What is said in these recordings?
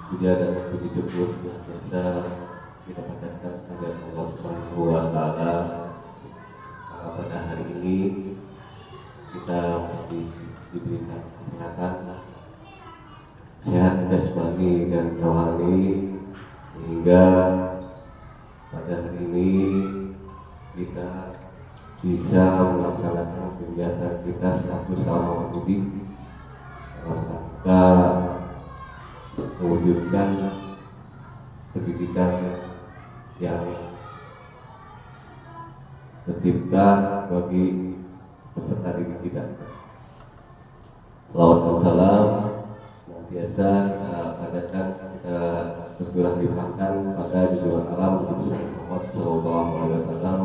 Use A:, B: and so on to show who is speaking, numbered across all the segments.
A: Puja dan puji syukur senantiasa kita panjatkan kepada Allah Subhanahu wa Ta'ala. Pada hari ini kita mesti diberikan kesehatan, sehat jasmani dan rohani, hingga pada hari ini kita bisa melaksanakan kegiatan kita selaku seorang pendidik dalam rangka mewujudkan pendidikan yang tercipta bagi peserta didik kita. Salawat dan salam senantiasa kita panjatkan, kita tercurah limpahkan pada junjungan alam Nabi besar Muhammad Sallallahu Alaihi Wasallam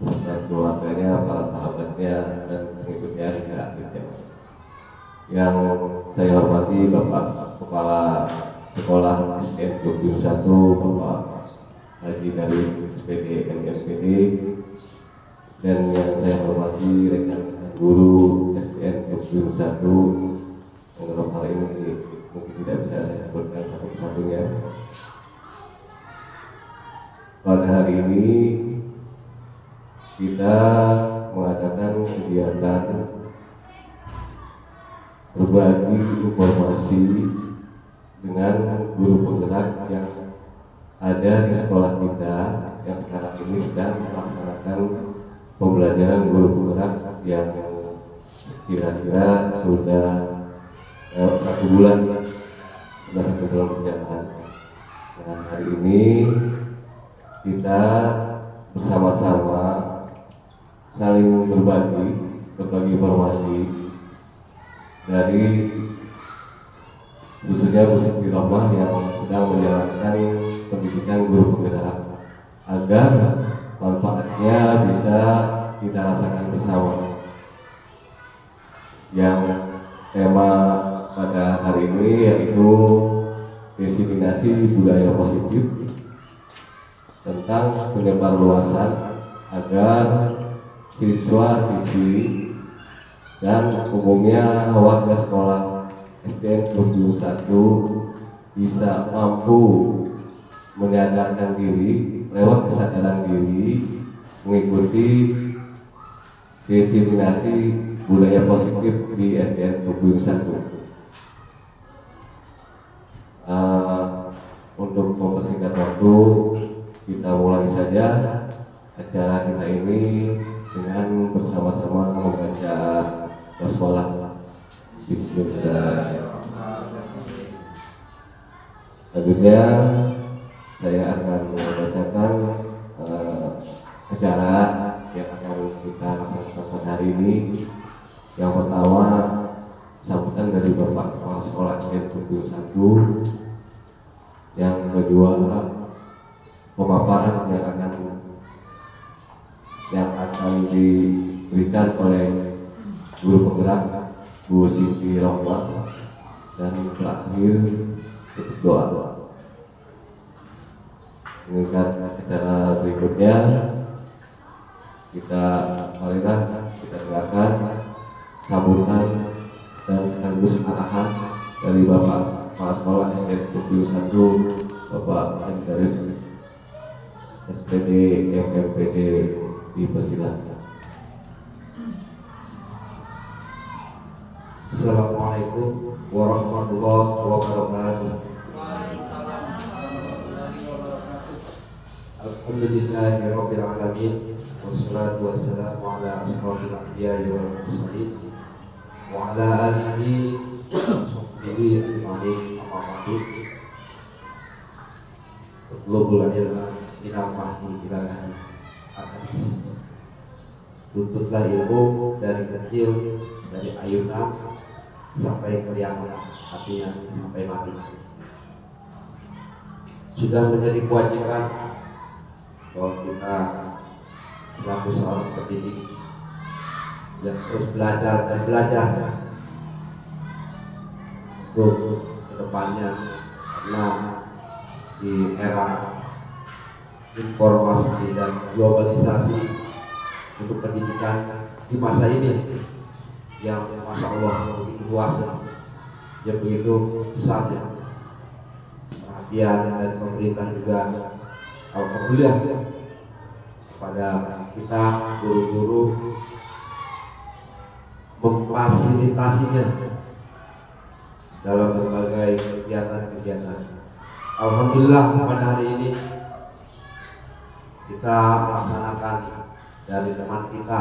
A: beserta keluarganya, para sahabatnya, dan pengikutnya hingga akhir zaman. Yang saya hormati Bapak Kepala Sekolah SDN 21, Bapak Haji dari SPD MMPD, dan yang saya hormati rekan guru SDN 21 yang dalam hal ini mungkin tidak bisa saya sebutkan satu persatunya. Pada hari ini kita mengadakan kegiatan berbagi informasi dengan guru penggerak yang ada di sekolah kita yang sekarang ini sedang melaksanakan pembelajaran guru penggerak yang kira-kira sudah satu bulan berjalan. Nah, hari ini kita bersama-sama saling berbagi informasi dari khususnya Bu Siti Rohmah yang sedang menjalankan pendidikan guru penggerak, agar manfaatnya bisa kita rasakan bersama. Yang tema pada hari ini yaitu diseminasi budaya positif tentang penyebar luasan agar siswa-siswi dan umumnya warga sekolah SDN 21 bisa mampu menyadarkan diri lewat kesadaran diri mengikuti diseminasi budaya positif di SDN 21. Untuk mempersingkat waktu, kita mulai saja acara kita ini dengan bersama-sama membaca basmalah. Bismillahirrahmanirrahim. Selanjutnya saya akan membacakan acara yang akan kita laksanakan pada hari ini. Yang pertama, sambutan dari Bapak Kepala Sekolah SDN 21. Yang kedua, pemaparan yang akan diberikan oleh guru penggerak Bu Siti Rohmah, dan terakhir tutup doa. Mengingat acara berikutnya, kita dengarkan sambutan dan sekaligus arahan dari Bapak Kepala Sekolah SDN 21, Bapak Haji dari SPD MMPD, dipersilakan.
B: Assalamualaikum warahmatullahi wabarakatuh. Alhamdulillahirabbil alamin, wassalatu wassalamu ala asrofil anbiya'i wal mursalin wa ala alihi wa sahbihi ajma'in, amma ba'du. Utlubul ilma minal mahdi ila al-hadis. Tuntutlah ilmu dari kecil, dari ayunan sampai ke liangan, artinya sampai mati. Sudah menjadi kewajiban bahwa kita selaku seorang pendidik yang terus belajar dan belajar untuk kedepannya, karena di era informasi dan globalisasi untuk pendidikan di masa ini yang Masya Allah begitu luasnya, yang begitu besarnya, perhatian dan pemerintah juga alhamdulillah kepada kita guru-guru memfasilitasinya dalam berbagai kegiatan-kegiatan. Alhamdulillah pada hari ini kita melaksanakan dari teman kita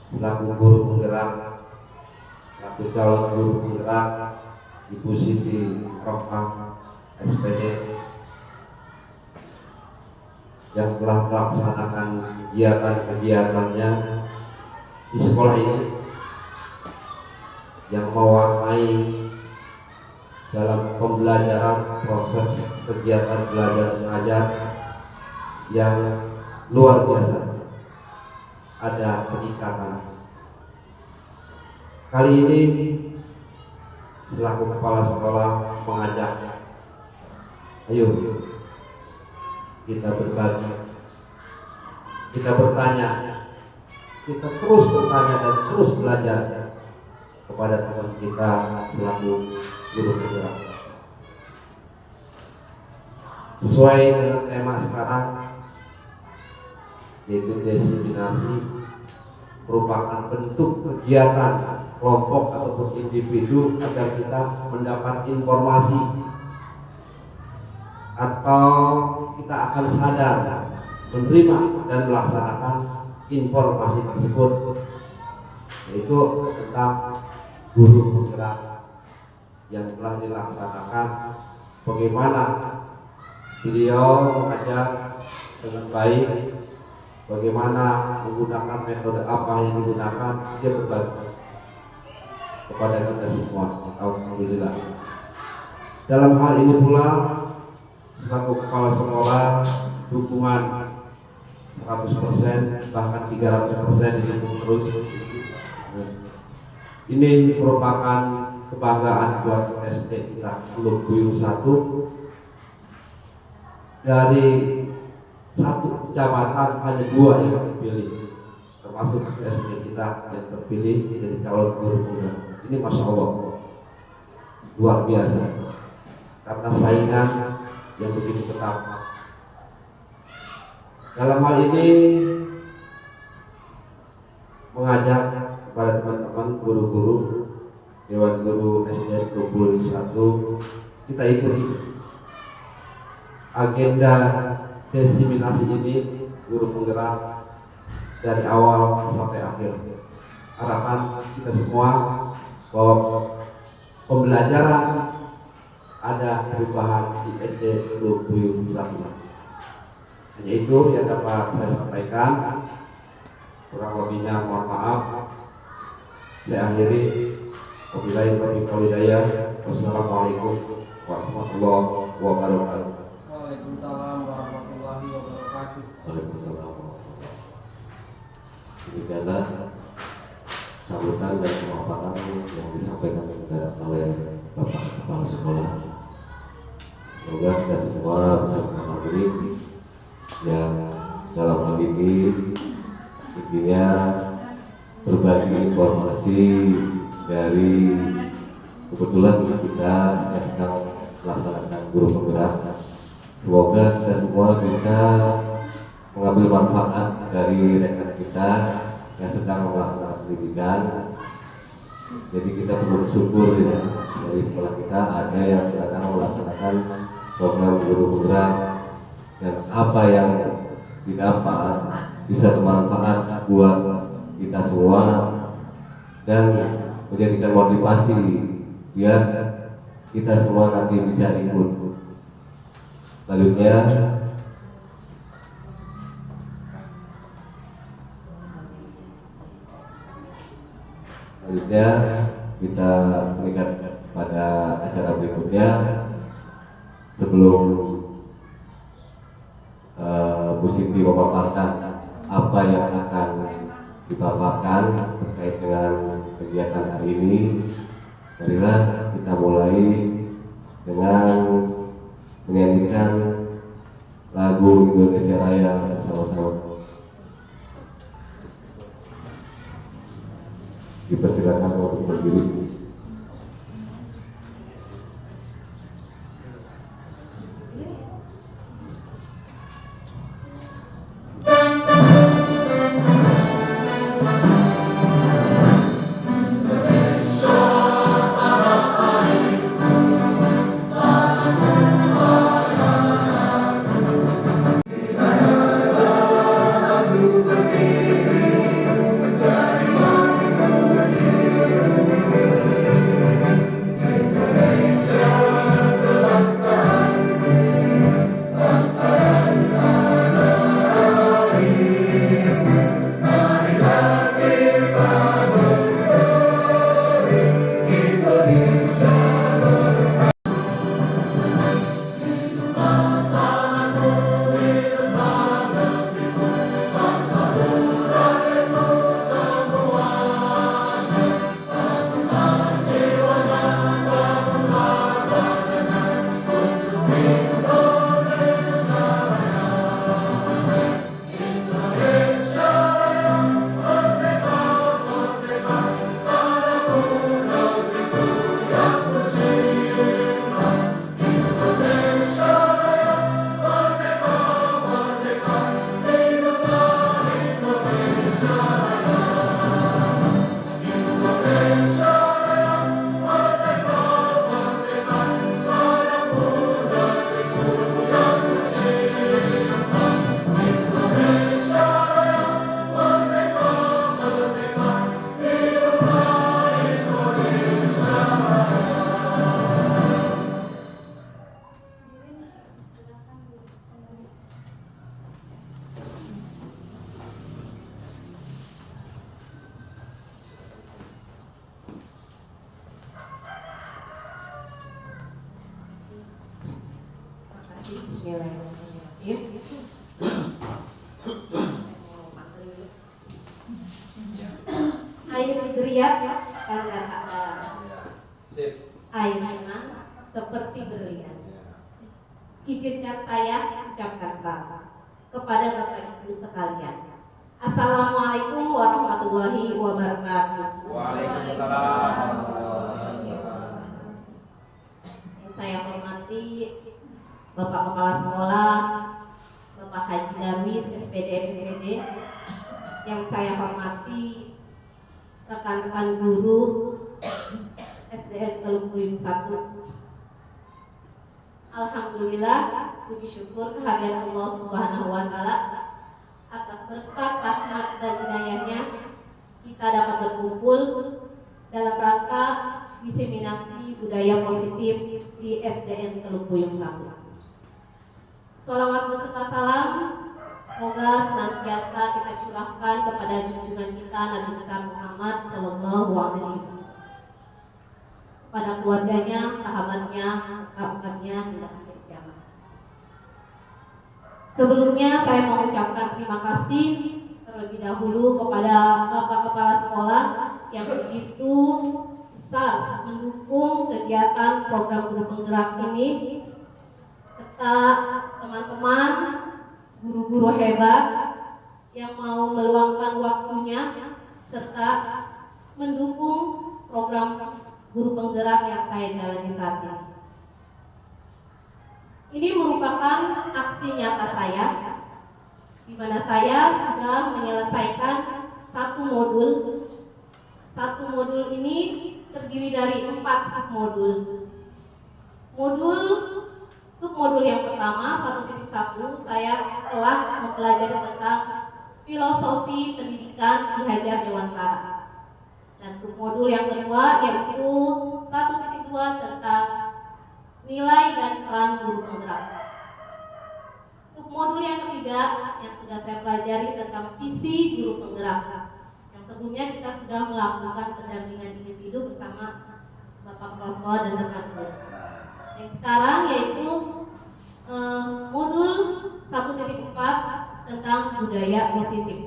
B: selaku guru penggerak, selaku calon guru penggerak, Ibu Siti Rohmah SPD yang telah melaksanakan kegiatan-kegiatannya di sekolah ini yang mewarnai dalam pembelajaran proses kegiatan belajar mengajar yang luar biasa. Ada peningkatan. Kali ini selaku kepala sekolah mengajak, ayo kita berbagi, kita bertanya, kita terus bertanya dan terus belajar kepada teman kita selaku guru penggerak. Sesuai dengan tema sekarang, yaitu diseminasi, merupakan bentuk kegiatan kelompok ataupun individu agar kita mendapat informasi atau kita akan sadar menerima dan melaksanakan informasi tersebut, yaitu tentang guru penggerak yang telah dilaksanakan, bagaimana beliau mengajar dengan baik, bagaimana menggunakan metode apa yang digunakan, dia berbagi kepada kita semua. Alhamdulillah. Dalam hal ini pula selaku kepala sekolah, dukungan 100% bahkan 300% didukung terus. Ini merupakan kebanggaan buat SD kita Teluk Biru 1. Dari satu kecamatan hanya 2 yang terpilih, termasuk SD kita yang terpilih menjadi calon guru penggerak. Ini Masya Allah luar biasa karena saingan yang begitu ketat. Dalam hal ini mengajak kepada teman-teman guru-guru Dewan Guru SD 21, kita ikuti agenda diseminasi ini guru penggerak dari awal sampai akhir. Harapan kita semua bahwa pembelajaran ada perubahan di SD 21. Hanya itu yang dapat saya sampaikan. Kurang lebihnya mohon maaf. Saya akhiri. Wabillahi taufiq wal hidayah. Wassalamualaikum warahmatullahi wabarakatuh.
C: Waalaikumsalam warahmatullahi wabarakatuh.
A: Waalaikumsalam. Demikianlah sambutan dan pemaparan yang disampaikan oleh Bapak Kepala Sekolah. Semoga kita semua bisa memahami yang dalam hal ini intinya berbagi informasi dari kebetulan kita yang sedang melaksanakan guru penggerak. Semoga kita semua bisa mengambil manfaat dari rekan kita yang sedang melaksanakan pendidikan. Jadi kita perlu bersyukur ya, dari sekolah kita ada yang sedang melaksanakan program guru penggerak, dan apa yang didapat bisa bermanfaat buat kita semua dan menjadikan motivasi biar kita semua nanti bisa ikut. Selanjutnya kita meningkat pada acara berikutnya. Sebelum Bu Siti memaparkan apa yang akan dipaparkan terkait dengan kegiatan hari ini, marilah kita mulai dengan menyanyikan lagu Indonesia Raya sama-sama. Dipersilakan untuk berdiri.
D: Bismillahirrahmanirrahim. Air geriat tanda-tanda air tenang seperti berlian. Izinkan saya ucapkan salam kepada Bapak Ibu sekalian. Assalamualaikum warahmatullahi wabarakatuh.
C: Waalaikumsalam.
D: Yang saya hormati Bapak Kepala Sekolah, Bapak Haji Darwis SPD MPD. Yang saya hormati rekan-rekan guru SDN Teluk Buyung 1. Alhamdulillah, puji syukur kehadiran Allah Subhanahu wa taala atas berkat rahmat dan hidayahnya kita dapat berkumpul dalam rangka diseminasi budaya positif di SDN Teluk Buyung 1. Sholawat beserta salam semoga senantiasa kita curahkan kepada junjungan kita Nabi besar Muhammad Sallallahu Alaihi Wasallam, pada keluarganya, sahabatnya, umatnya hingga akhir zaman. Sebelumnya saya mau ucapkan terima kasih terlebih dahulu kepada Bapak Kepala Sekolah yang begitu besar mendukung kegiatan program guru penggerak ini, serta teman-teman guru-guru hebat yang mau meluangkan waktunya serta mendukung program guru penggerak yang saya jalani saat ini. Ini merupakan aksi nyata saya, di mana saya sudah menyelesaikan satu modul. Satu modul ini terdiri dari 4 submodul. Submodul yang pertama 1.1 saya telah mempelajari tentang filosofi pendidikan Ki Hajar Dewantara. Dan submodul yang kedua yaitu 1.2 tentang nilai dan peran guru penggerak. Submodul yang ketiga yang sudah saya pelajari tentang visi guru penggerak. Yang sebelumnya kita sudah melakukan pendampingan individu bersama Bapak Kepala Sekolah dan rekan guru. Yang sekarang yaitu modul 1.4 tentang budaya positif.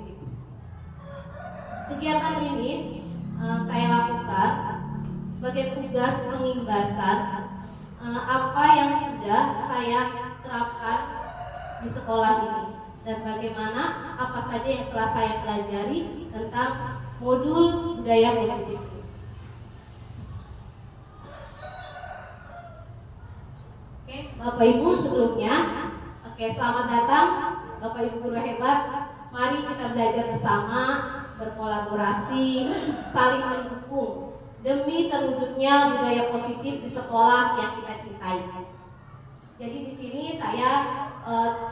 D: Kegiatan ini saya lakukan sebagai tugas pengimbasan apa yang sudah saya terapkan di sekolah ini dan bagaimana apa saja yang telah saya pelajari tentang modul budaya positif. Oke, Bapak Ibu sebelumnya, selamat datang Bapak Ibu guru hebat. Mari kita belajar bersama, berkolaborasi, saling mendukung demi terwujudnya budaya positif di sekolah yang kita cintai. Jadi di sini saya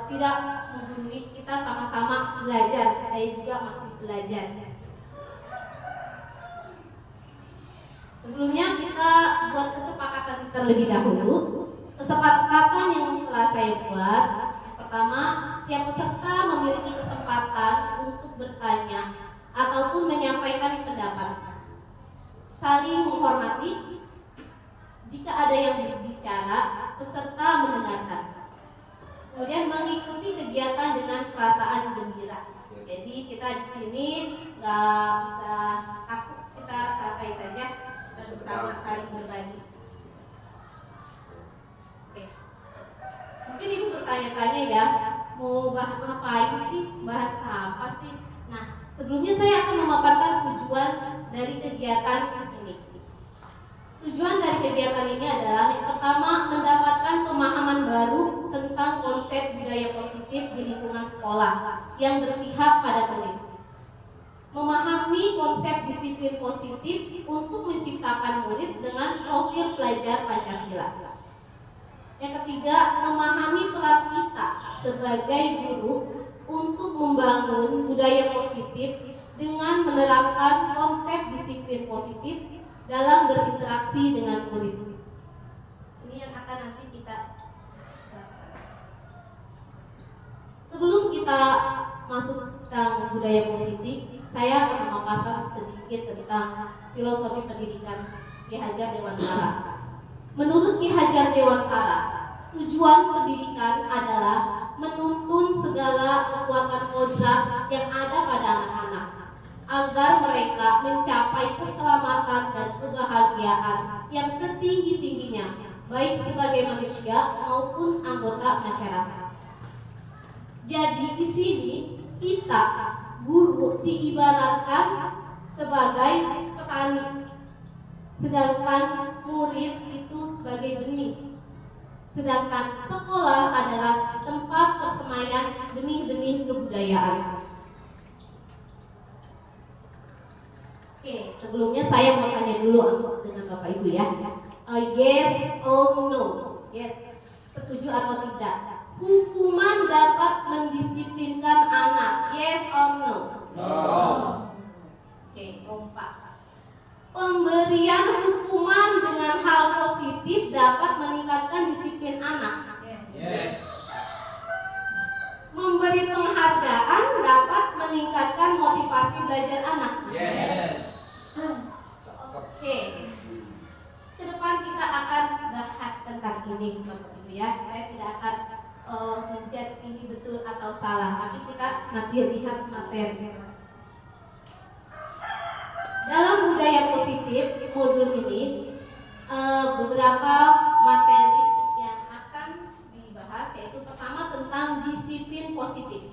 D: tidak menggurui, kita sama-sama belajar. Saya juga masih belajar. Sebelumnya kita buat kesepakatan terlebih dahulu. Kesepakatan yang telah saya buat, yang pertama, setiap peserta memiliki kesempatan untuk bertanya ataupun menyampaikan pendapat. Saling menghormati. Jika ada yang berbicara, peserta mendengarkan. Kemudian mengikuti kegiatan dengan perasaan gembira. Jadi kita di sini nggak usah takut, kita santai saja dan bersama saling berbagi. Oke. Mungkin ibu bertanya-tanya ya, mau bahas apa sih? Bahas apa sih? Nah, sebelumnya saya akan memaparkan tujuan dari kegiatan ini. Tujuan dari kegiatan ini adalah yang pertama, mendapatkan pemahaman baru tentang konsep budaya positif di lingkungan sekolah yang berpihak pada murid. Memahami konsep disiplin positif untuk menciptakan murid dengan profil pelajar Pancasila. Yang ketiga, memahami peran kita sebagai guru untuk membangun budaya positif dengan menerapkan konsep disiplin positif dalam berinteraksi dengan murid. Ini yang akan nanti kita lakukan. Sebelum kita masuk tentang budaya positif, saya akan memaparkan sedikit tentang filosofi pendidikan Ki Hajar Dewantara. Menurut Ki Hajar Dewantara, tujuan pendidikan adalah menuntun segala kekuatan kodrat yang ada pada anak-anak agar mereka mencapai keselamatan dan kebahagiaan yang setinggi-tingginya, baik sebagai manusia maupun anggota masyarakat. Jadi di sini kita guru diibaratkan sebagai petani, sedangkan murid itu sebagai benih. Sedangkan sekolah adalah tempat persemaian benih-benih kebudayaan. Oke, sebelumnya saya mau tanya dulu dengan Bapak Ibu ya. Yes or no? Yes. Setuju atau tidak? Hukuman dapat mendisiplinkan anak. Yes or no?
C: No.
D: Oke, kompak. Pemberian hukuman dengan hal positif dapat meningkatkan disiplin anak.
C: Yes.
D: Memberi penghargaan dapat meningkatkan motivasi belajar anak.
C: Yes.
D: Oke. Ke depan kita akan bahas tentang ini, Bapak Ibu ya. Saya tidak akan menjudge ini betul atau salah, tapi kita nanti lihat materi. Dalam budaya positif modul ini beberapa materi yang akan dibahas, yaitu pertama tentang disiplin positif,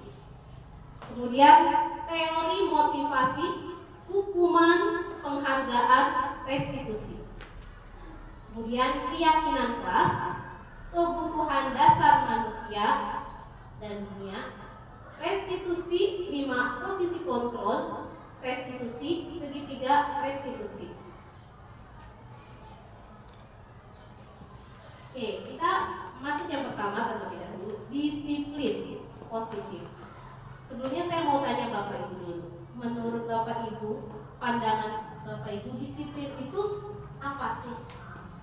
D: kemudian teori motivasi, hukuman, penghargaan, restitusi, kemudian keyakinan kelas, kebutuhan dasar manusia dan dunia, restitusi 5 posisi kontrol, restitusi segitiga restitusi. Oke, kita masuk yang pertama terlebih dahulu, disiplin positif. Sebelumnya saya mau tanya Bapak Ibu dulu. Menurut Bapak Ibu, pandangan Bapak Ibu, disiplin itu apa sih?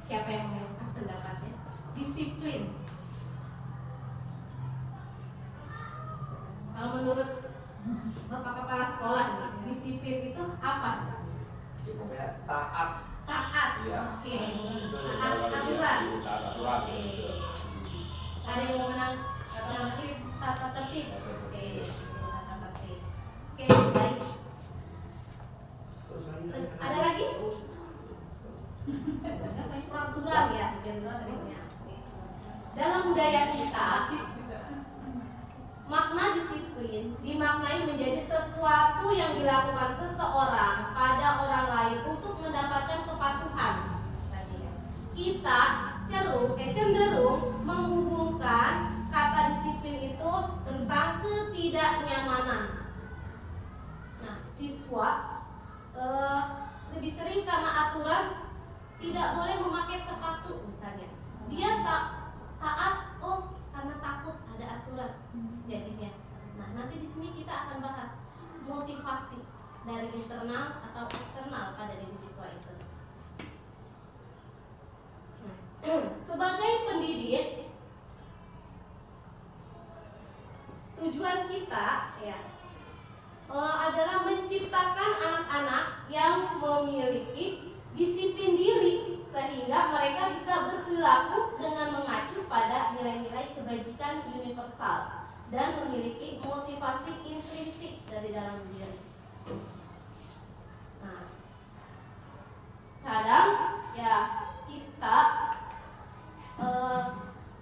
D: Siapa yang mau pendapatnya? Disiplin. Kalau menurut Bapak Kepala Sekolah nih, disiplin itu apa?
C: Ya, pokoknya taat.
D: Taat.
C: Iya.
D: Oke.
C: Itu
D: Taat
C: kalau
D: aturan.
C: dia taat aturan.
D: Oke. Ada yang mau menang tata tertib? Tata tertib. Oke. Tata tertib. Oke, baik. Ada lagi? Peraturan ya, biar seringnya. Dalam budaya kita, makna disiplin dimaknai menjadi sesuatu yang dilakukan seseorang pada orang lain untuk mendapatkan kepatuhan. Kita cenderung menghubungkan kata disiplin itu tentang ketidaknyamanan. Nah, siswa lebih sering karena aturan tidak boleh memakai sepatu misalnya. Dia taat karena takut ada aturan jadinya. Nah, nanti di sini kita akan bahas motivasi dari internal atau eksternal pada diri siswa itu. Nah, sebagai pendidik, tujuan kita ya adalah menciptakan anak-anak yang memiliki disiplin diri sehingga mereka bisa berperilaku dengan mengacu pada nilai-nilai kebajikan universal dan memiliki motivasi intrinsik dari dalam diri. Nah, kadang ya kita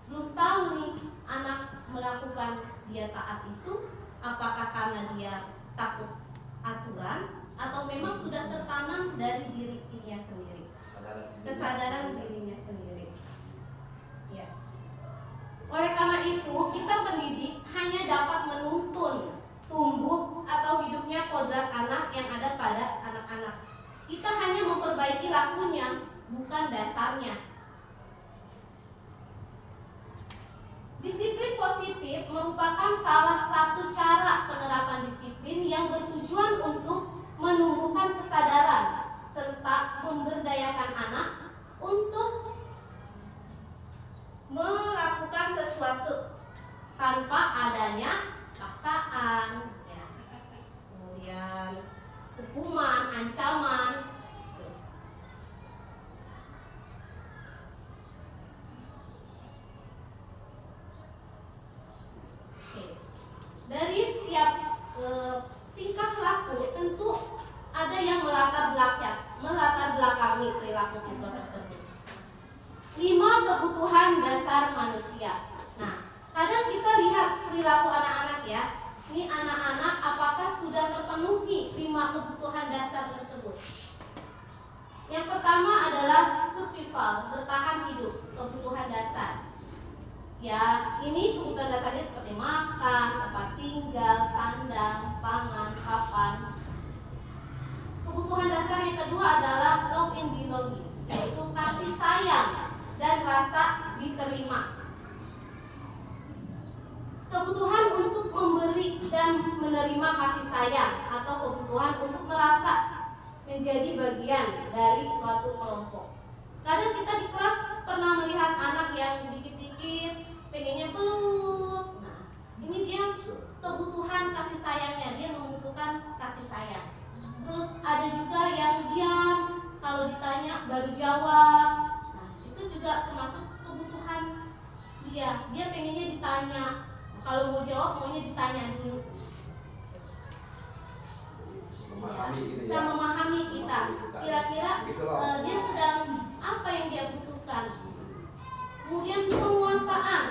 D: belum tahu nih anak melakukan dia taat itu apakah karena dia takut aturan atau memang sudah tertanam dari dirinya sendiri, kesadaran dirinya sendiri. Ya. Oleh karena itu, kita pendidik hanya dapat menuntun tumbuh atau hidupnya kodrat anak yang ada pada anak-anak. Kita hanya memperbaiki lakunya, bukan dasarnya. Disiplin positif merupakan salah satu cara penerapan disiplin yang bertujuan untuk menumbuhkan kesadaran serta memberdayakan anak untuk melakukan sesuatu tanpa adanya paksaan, ya. Kemudian hukuman, ancaman. dasar manusia. Nah, kadang kita lihat perilaku anak-anak ya. Ini anak-anak apakah sudah terpenuhi 5 kebutuhan dasar tersebut? Yang pertama adalah survival, bertahan hidup, kebutuhan dasar. Ya, ini kebutuhan dasarnya seperti makan, tempat tinggal, sandang, pangan, papan. Kebutuhan dasar yang kedua adalah love and belonging, yaitu kasih sayang dan rasa diterima. Kebutuhan untuk memberi dan menerima kasih sayang atau kebutuhan untuk merasa menjadi bagian dari suatu kelompok. Kadang kita di kelas pernah melihat anak yang dikit-dikit pengennya peluk. Nah, ini dia kebutuhan kasih sayangnya, dia membutuhkan kasih sayang. Terus ada juga yang diam, kalau ditanya baru jawab. Nah, itu juga termasuk kebutuhan dia. Dia pengennya ditanya. Kalau mau jawab maunya ditanya dulu.
C: Memahami gitu
D: Bisa
C: ya.
D: memahami kita. Kira-kira
C: Gitu loh.
D: dia sedang apa yang dia butuhkan. Kemudian penguasaan.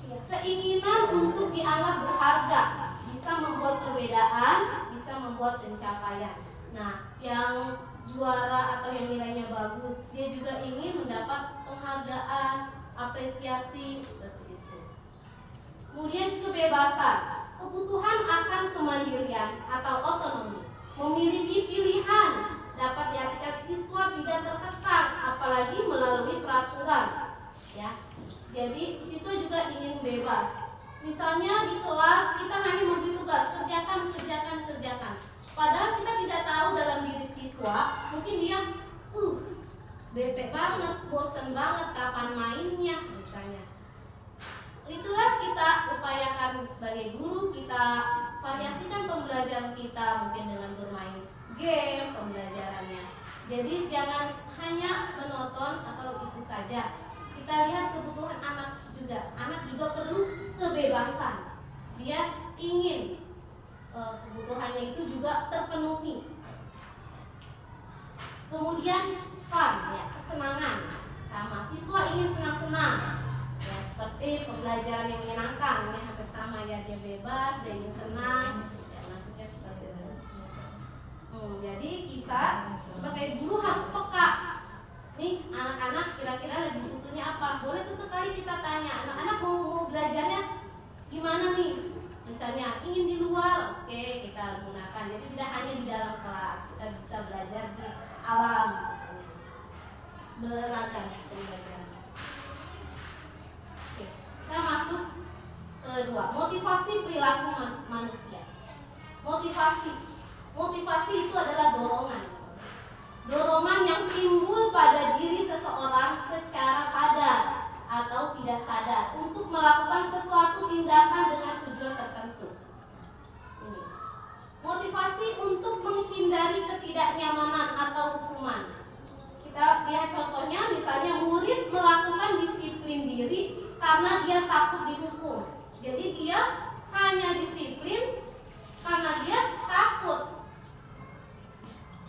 D: Ya, keinginan untuk dianggap berharga, bisa membuat perbedaan, bisa membuat pencapaian. Nah, yang juara atau yang nilainya bagus, dia juga ingin mendapat penghargaan, apresiasi seperti itu. Kemudian kebebasan, kebutuhan akan kemandirian atau otonomi, memiliki pilihan, dapat diartikan siswa tidak terkekang, apalagi melalui peraturan. Ya, jadi siswa juga ingin bebas. Misalnya di kelas kita hanya memberi tugas kerjakan. Padahal kita tidak tahu dalam diri siswa, mungkin dia bete banget, bosan banget, kapan mainnya misalnya. Itulah kita upayakan sebagai guru, kita variasikan pembelajaran kita mungkin dengan bermain game pembelajarannya. Jadi jangan hanya menonton atau itu saja. Kita lihat kebutuhan anak juga. Anak juga perlu kebebasan. Dia ingin kebutuhannya itu juga terpenuhi. Kemudian fun, ya, kesenangan. Sama siswa ingin senang-senang. Ya, seperti pembelajaran yang menyenangkan, ini hampir sama ya, dia bebas, dia ingin senang, ya maksudnya seperti itu. Jadi kita sebagai guru harus peka. Nih anak-anak kira-kira lebih butuhnya apa? Boleh sesekali kita tanya, anak-anak mau belajarnya gimana nih? Misalnya ingin di luar, oke kita gunakan. Jadi tidak hanya di dalam kelas, kita bisa belajar di alam, beragam pembelajaran. Kita masuk kedua, motivasi perilaku manusia. Motivasi itu adalah dorongan. Dorongan yang timbul pada diri seseorang secara sadar atau tidak sadar untuk melakukan sesuatu tindakan dengan tujuan tertentu. Ini. Motivasi untuk menghindari ketidaknyamanan atau hukuman. Kita lihat contohnya, misalnya murid melakukan disiplin diri karena dia takut dihukum. Jadi dia hanya disiplin karena dia takut.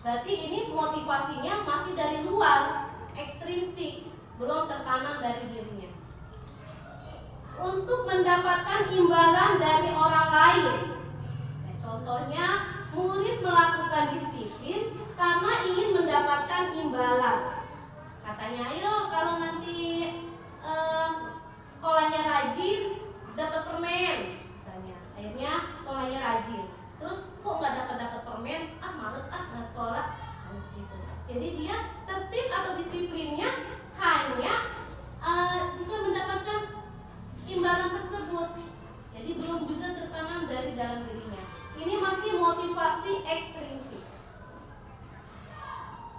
D: Berarti ini motivasinya masih dari luar, ekstrinsik, belum tertanam dari dirinya. Untuk mendapatkan imbalan dari orang lain. Nah, contohnya murid melakukan disiplin karena ingin mendapatkan imbalan. Katanya, ayo kalau nanti sekolahnya rajin dapat permen misalnya. Akhirnya sekolahnya rajin. Terus kok nggak dapat permen? Males nggak sekolah. Harus gitu. Jadi dia tertib atau disiplinnya hanya jika mendapatkan imbalan tersebut. Jadi belum juga tertanam dari dalam dirinya. Ini masih motivasi ekstrinsik.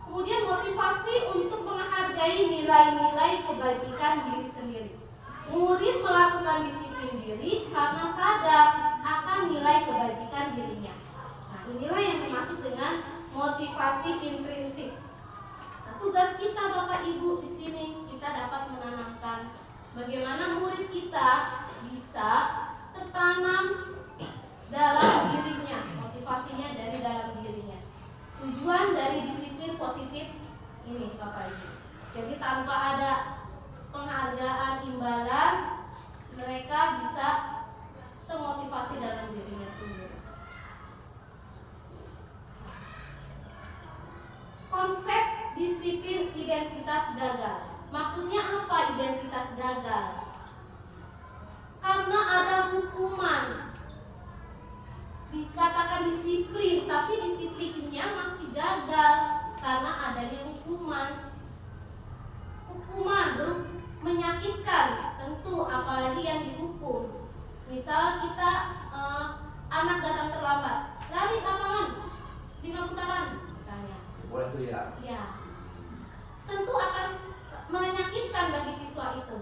D: Kemudian motivasi untuk menghargai nilai-nilai kebajikan diri sendiri. Murid melakukan disiplin diri karena sadar akan nilai kebajikan dirinya. Nah, inilah yang dimaksud dengan motivasi intrinsik. Nah, tugas kita Bapak Ibu di sini kita dapat menanamkan bagaimana murid kita bisa tertanam dalam dirinya, motivasinya dari dalam dirinya. Tujuan dari disiplin positif ini Bapak Ibu. Jadi tanpa ada penghargaan, imbalan, mereka bisa termotivasi dalam dirinya sendiri. Konsep disiplin identitas gagal. Maksudnya apa identitas gagal? Karena ada hukuman. Dikatakan disiplin, tapi disiplinnya masih gagal karena adanya hukuman. Hukuman menyakitkan, tentu apalagi yang dihukum. Misal kita anak datang terlambat, lari lapangan 5 putaran misalnya.
C: Boleh tuh ya.
D: Ya, tentu akan menyakitkan bagi siswa itu.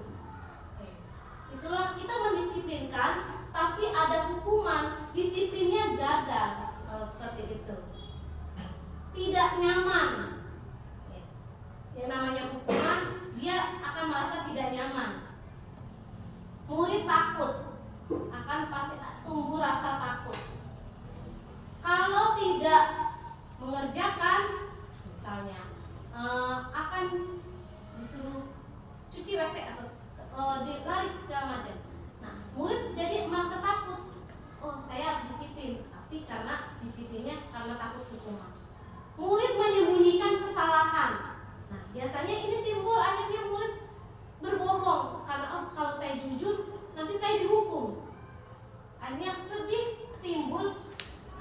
D: Itulah kita mendisiplinkan, tapi ada hukuman, disiplinnya gagal. Kalau seperti itu, tidak nyaman. Yang namanya hukuman, dia akan merasa tidak nyaman. Murid takut, akan pasti tumbuh rasa takut. Kalau tidak mengerjakan, misalnya akan disuruh cuci WC atau dilari segala macam. Nah, murid jadi merasa takut. Oh, saya harus disiplin, tapi karena disiplinnya karena takut hukuman. Murid menyembunyikan kesalahan. Nah, biasanya ini timbul akhirnya murid berbohong karena kalau saya jujur nanti saya dihukum. Akhirnya lebih timbul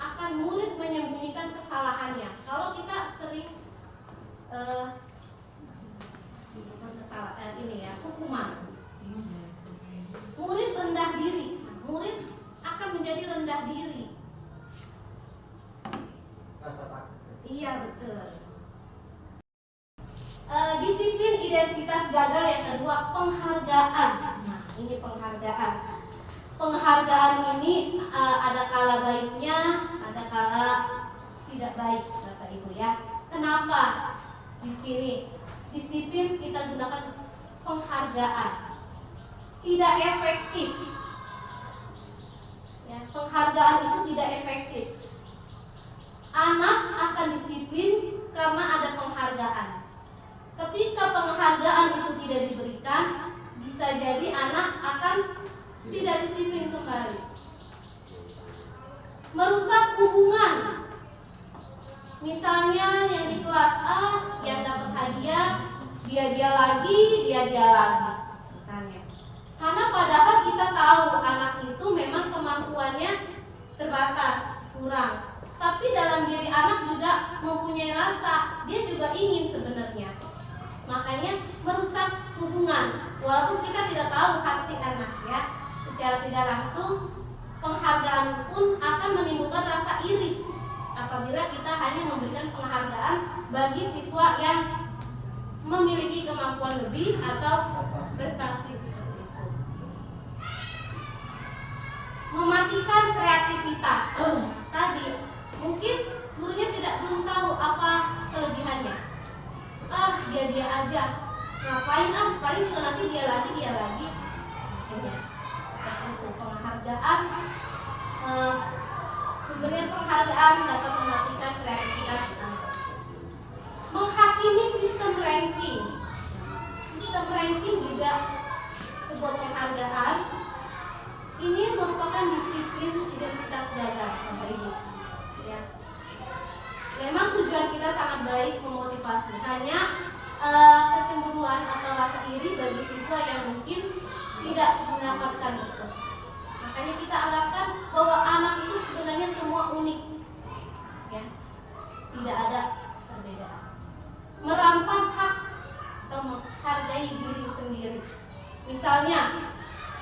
D: akan murid menyembunyikan kesalahannya. Kalau kita sering hukuman, murid rendah diri. Murid akan menjadi rendah diri.
C: Rasa takut.
D: Iya, betul. Disiplin identitas gagal yang kedua, penghargaan. Nah, ini penghargaan. Penghargaan ini ada kala baiknya, ada kala tidak baik, Bapak Ibu ya. Kenapa? Di sini disiplin kita gunakan penghargaan. Tidak efektif. Ya, penghargaan itu tidak efektif. Anak akan disiplin karena ada penghargaan. Ketika penghargaan itu tidak diberikan, bisa jadi anak akan tidak disiplin kembali. Merusak hubungan. Misalnya yang di kelas A yang dapat hadiah, dia lagi, dia lagi. Misalnya. Karena padahal kita tahu anak itu memang kemampuannya terbatas, kurang. Tapi dalam diri anak juga mempunyai rasa, dia juga ingin sebenarnya. Makanya merusak hubungan. Walaupun kita tidak tahu hati anak ya, secara tidak langsung penghargaan pun akan menimbulkan rasa iri apabila kita hanya memberikan penghargaan bagi siswa yang memiliki kemampuan lebih atau prestasi seperti itu. Mematikan kreativitas. Tadi mungkin gurunya belum tahu apa kelebihannya. Dia aja. Ngapain paling juga nanti dia lagi. Akhirnya seperti itu. Penghargaan, pemberian penghargaan dapat mematikan kreativitas anak. Menghakimi sistem ranking. Sistem ranking juga sebuah penghargaan. Ini merupakan disiplin identitas gagal, Bapak Ibu. Ya. Memang tujuan kita sangat baik, memotivasi. Hanya kecemburuan atau rasa iri bagi siswa yang mungkin tidak mendapatkan itu. Makanya kita anggapkan bahwa anak itu sebenarnya semua unik, ya, tidak ada perbedaan. Merampas hak atau menghargai diri sendiri. Misalnya,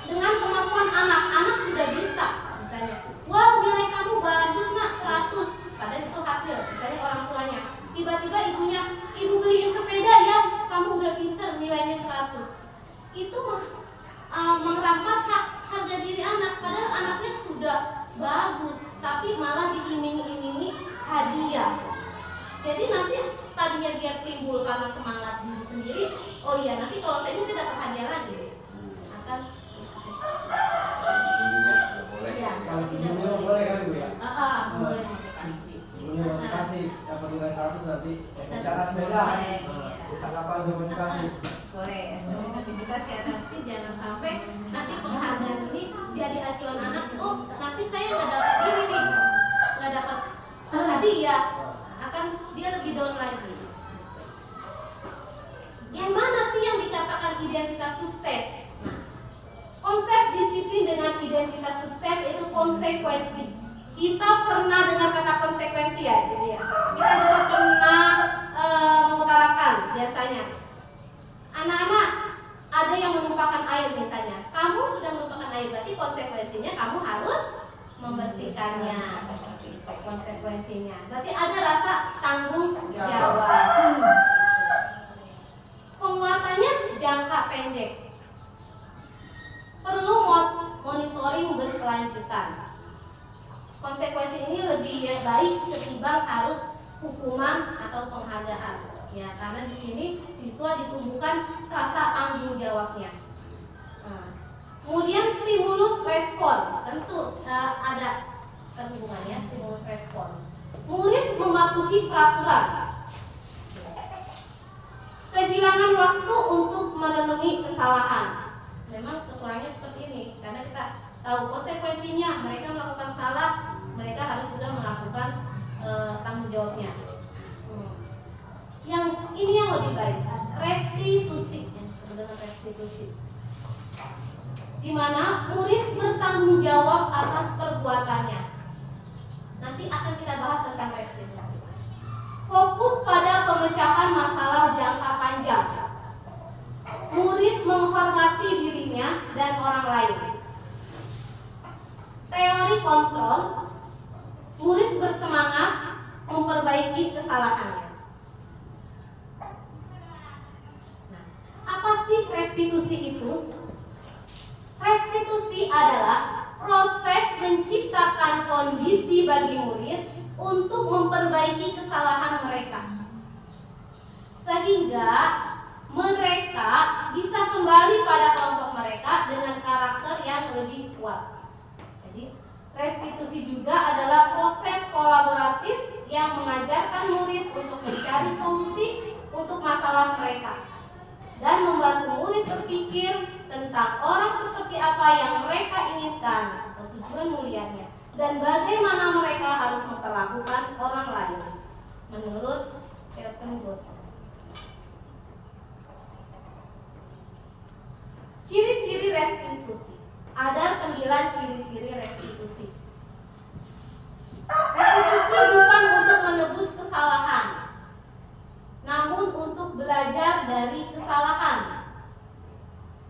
D: dengan kemampuan anak sudah bisa, misalnya, wah nilai kamu bagus nak 100, padahal itu hasil, misalnya orang tuanya. Tiba-tiba ibunya, ibu beliin sepeda ya, kamu udah pinter nilainya 100. Itu merampas hak harga diri anak, padahal anaknya sudah bagus, tapi malah diiming-imingi hadiah. Jadi nanti tadinya dia timbul karena semangat diri sendiri, oh iya nanti kalau saya ini saya dapat hadiah lagi, akan
C: Ininya sudah boleh.
D: ya,
E: Kalau
D: tidak
E: sebelumnya
D: boleh.
E: boleh kan Bu ya?
D: Boleh motivasi.
E: Sebelumnya motivasi dapat nilai 100 nanti
C: Cara sepeda.
D: Boleh, iya.
E: tanggapan motivasi.
D: Boleh. aktivitas ya, nanti jangan sampai nanti penghargaan ini jadi acuan anak. Oh, nanti saya nggak dapat ini nih, nggak dapat hadiah, akan dia lebih down lagi. Yang mana sih yang dikatakan identitas sukses? Nah, konsep disiplin dengan identitas sukses itu konsekuensi. Kita pernah dengar kata konsekuensi ya, gitu ya. Kita juga pernah mengutarakan biasanya. Anak-anak ada yang menumpahkan air misalnya. Kamu sudah menumpahkan air, berarti konsekuensinya kamu harus membersihkannya. Konsekuensinya. Berarti ada rasa tanggung jawab. Penguatannya jangka pendek. Perlu monitoring berkelanjutan. Konsekuensi ini lebih baik ketimbang harus hukuman atau penghargaan. Ya, karena di sini siswa ditumbuhkan rasa tanggung jawabnya. Kemudian stimulus respon, tentu ada hubungannya stimulus respon. Murid mematuhi peraturan. Kehilangan waktu untuk merenungi kesalahan. Memang kekurangannya seperti ini, karena kita tahu konsekuensinya. Mereka melakukan salah, mereka harus juga melakukan tanggung jawabnya. Yang ini yang lebih baik, restitusi, yang sebenarnya restitusi, di mana murid bertanggung jawab atas perbuatannya. Nanti akan kita bahas tentang restitusi. Fokus pada pemecahan masalah jangka panjang. Murid menghormati dirinya dan orang lain. Teori kontrol. Murid bersemangat memperbaiki kesalahannya. Nah, apa sih restitusi itu? Restitusi adalah proses menciptakan kondisi bagi murid untuk memperbaiki kesalahan mereka, sehingga mereka bisa kembali pada kelompok mereka dengan karakter yang lebih kuat. Jadi restitusi juga adalah proses kolaboratif yang mengajarkan murid untuk mencari solusi untuk masalah mereka dan membantu murid berpikir tentang orang seperti apa yang mereka inginkan atau tujuan mulianya dan bagaimana mereka harus memperlakukan orang lain menurut Pearson Gosling. Ciri-ciri restitusi. Ada 9 ciri-ciri restitusi. Restitusi bukan untuk menebus kesalahan, namun untuk belajar dari kesalahan.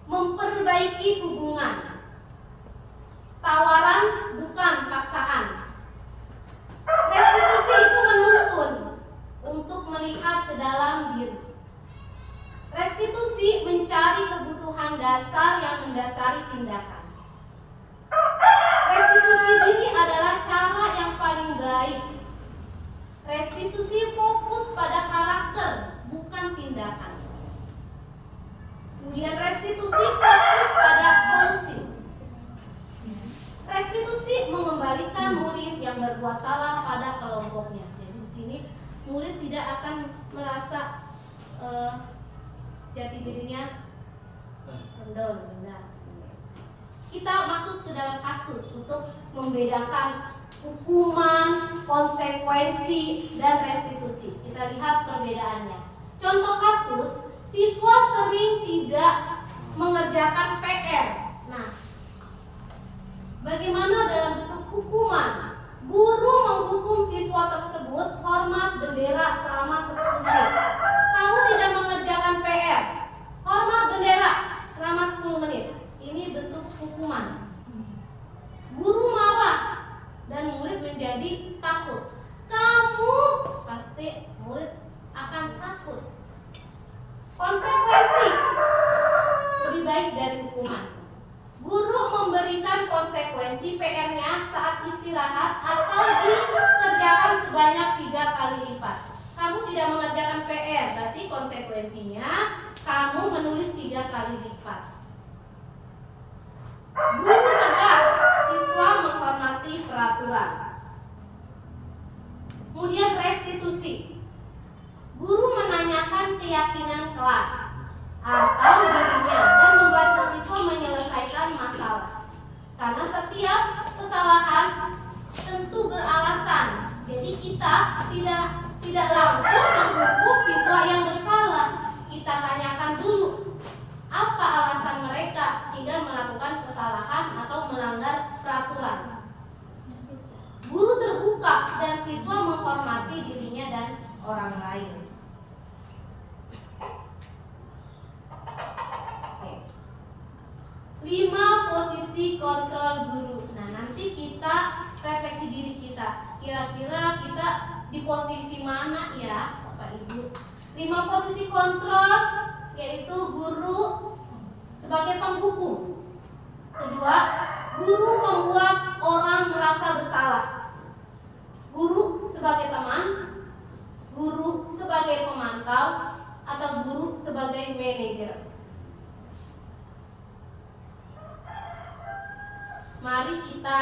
D: Memperbaiki hubungan. Tawaran bukan paksaan. Restitusi itu menuntun untuk melihat ke dalam diri. Restitusi mencari kebutuhan dasar yang mendasari tindakan. Restitusi diri adalah cara yang paling baik. Restitusi fokus pada karakter, bukan tindakan. Kemudian restitusi fokus pada solusi. Restitusi mengembalikan murid yang berbuat salah pada kelompoknya. Jadi di sini murid tidak akan merasa jati dirinya rendah. Kita masuk ke dalam kasus untuk membedakan hukuman, konsekuensi, dan restitusi. Kita lihat perbedaannya. Contoh kasus, siswa sering tidak mengerjakan PR. Nah, bagaimana dalam bentuk hukuman? Guru menghukum siswa tersebut hormat bendera selama 10 menit. Kamu tidak mengerjakan PR, hormat bendera selama 10 menit. Ini bentuk hukuman. Guru marah dan murid menjadi takut. Kamu pasti murid akan takut. Konsekuensi lebih baik dari hukuman. Guru memberikan konsekuensi PR-nya saat istirahat atau dikerjakan sebanyak 3 kali lipat. Kamu tidak mengerjakan PR, berarti konsekuensinya kamu menulis 3 kali lipat. Guru tegas, siswa menghormati peraturan. Kemudian restitusi. Guru menanyakan keyakinan kelas atau dirinya. orang lain. Oke. 5 posisi kontrol guru. Nah, nanti kita refleksi diri kita. Kira-kira kita di posisi mana ya, Bapak Ibu? 5 posisi kontrol yaitu guru sebagai penghukum. Kedua, guru membuat orang merasa bersalah. Guru sebagai teman, guru sebagai pemantau, atau guru sebagai manajer. Mari kita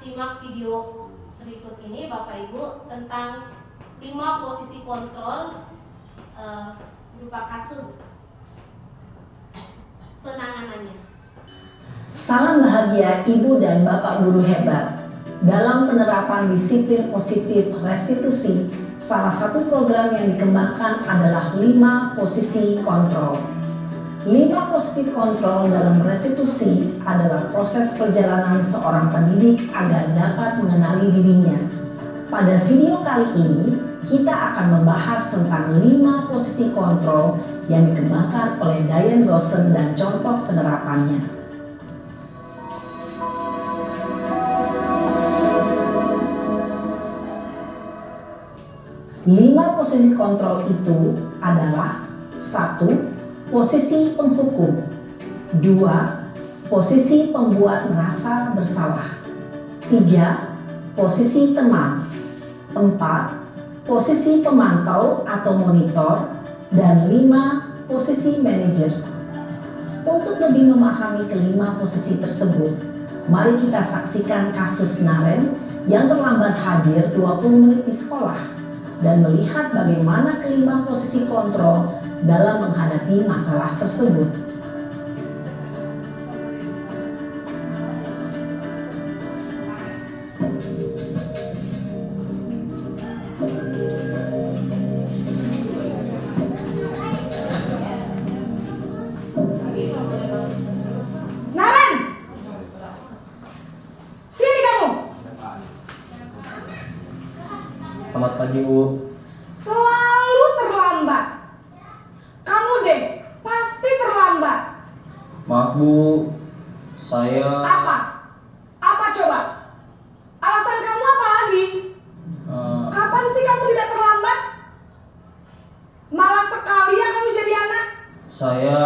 D: simak video berikut ini Bapak Ibu tentang 5 posisi kontrol berupa kasus penanganannya.
F: Salam bahagia Ibu dan Bapak guru hebat. Dalam penerapan disiplin positif restitusi, salah satu program yang dikembangkan adalah 5 posisi kontrol. 5 posisi kontrol dalam restitusi adalah proses perjalanan seorang pendidik agar dapat mengenali dirinya. Pada video kali ini, kita akan membahas tentang 5 posisi kontrol yang dikembangkan oleh Diane Goshen dan contoh penerapannya. 5 posisi kontrol itu adalah 1. Posisi penghukum. 2. Posisi pembuat merasa bersalah. 3. Posisi teman. 4. Posisi pemantau atau monitor. Dan 5. Posisi manajer. Untuk lebih memahami kelima posisi tersebut, mari kita saksikan kasus Naren yang terlambat hadir 20 menit di sekolah dan melihat bagaimana kelima posisi kontrol dalam menghadapi masalah tersebut.
G: Naren! Sini kamu!
E: Selamat pagi, Bu.
G: Selalu terlambat. Kamu deh, pasti terlambat.
E: Maaf, Bu. Saya
G: Apa? Apa coba? Alasan kamu apa lagi? Kapan sih kamu tidak terlambat? Malas sekali ya kamu jadi anak.
E: saya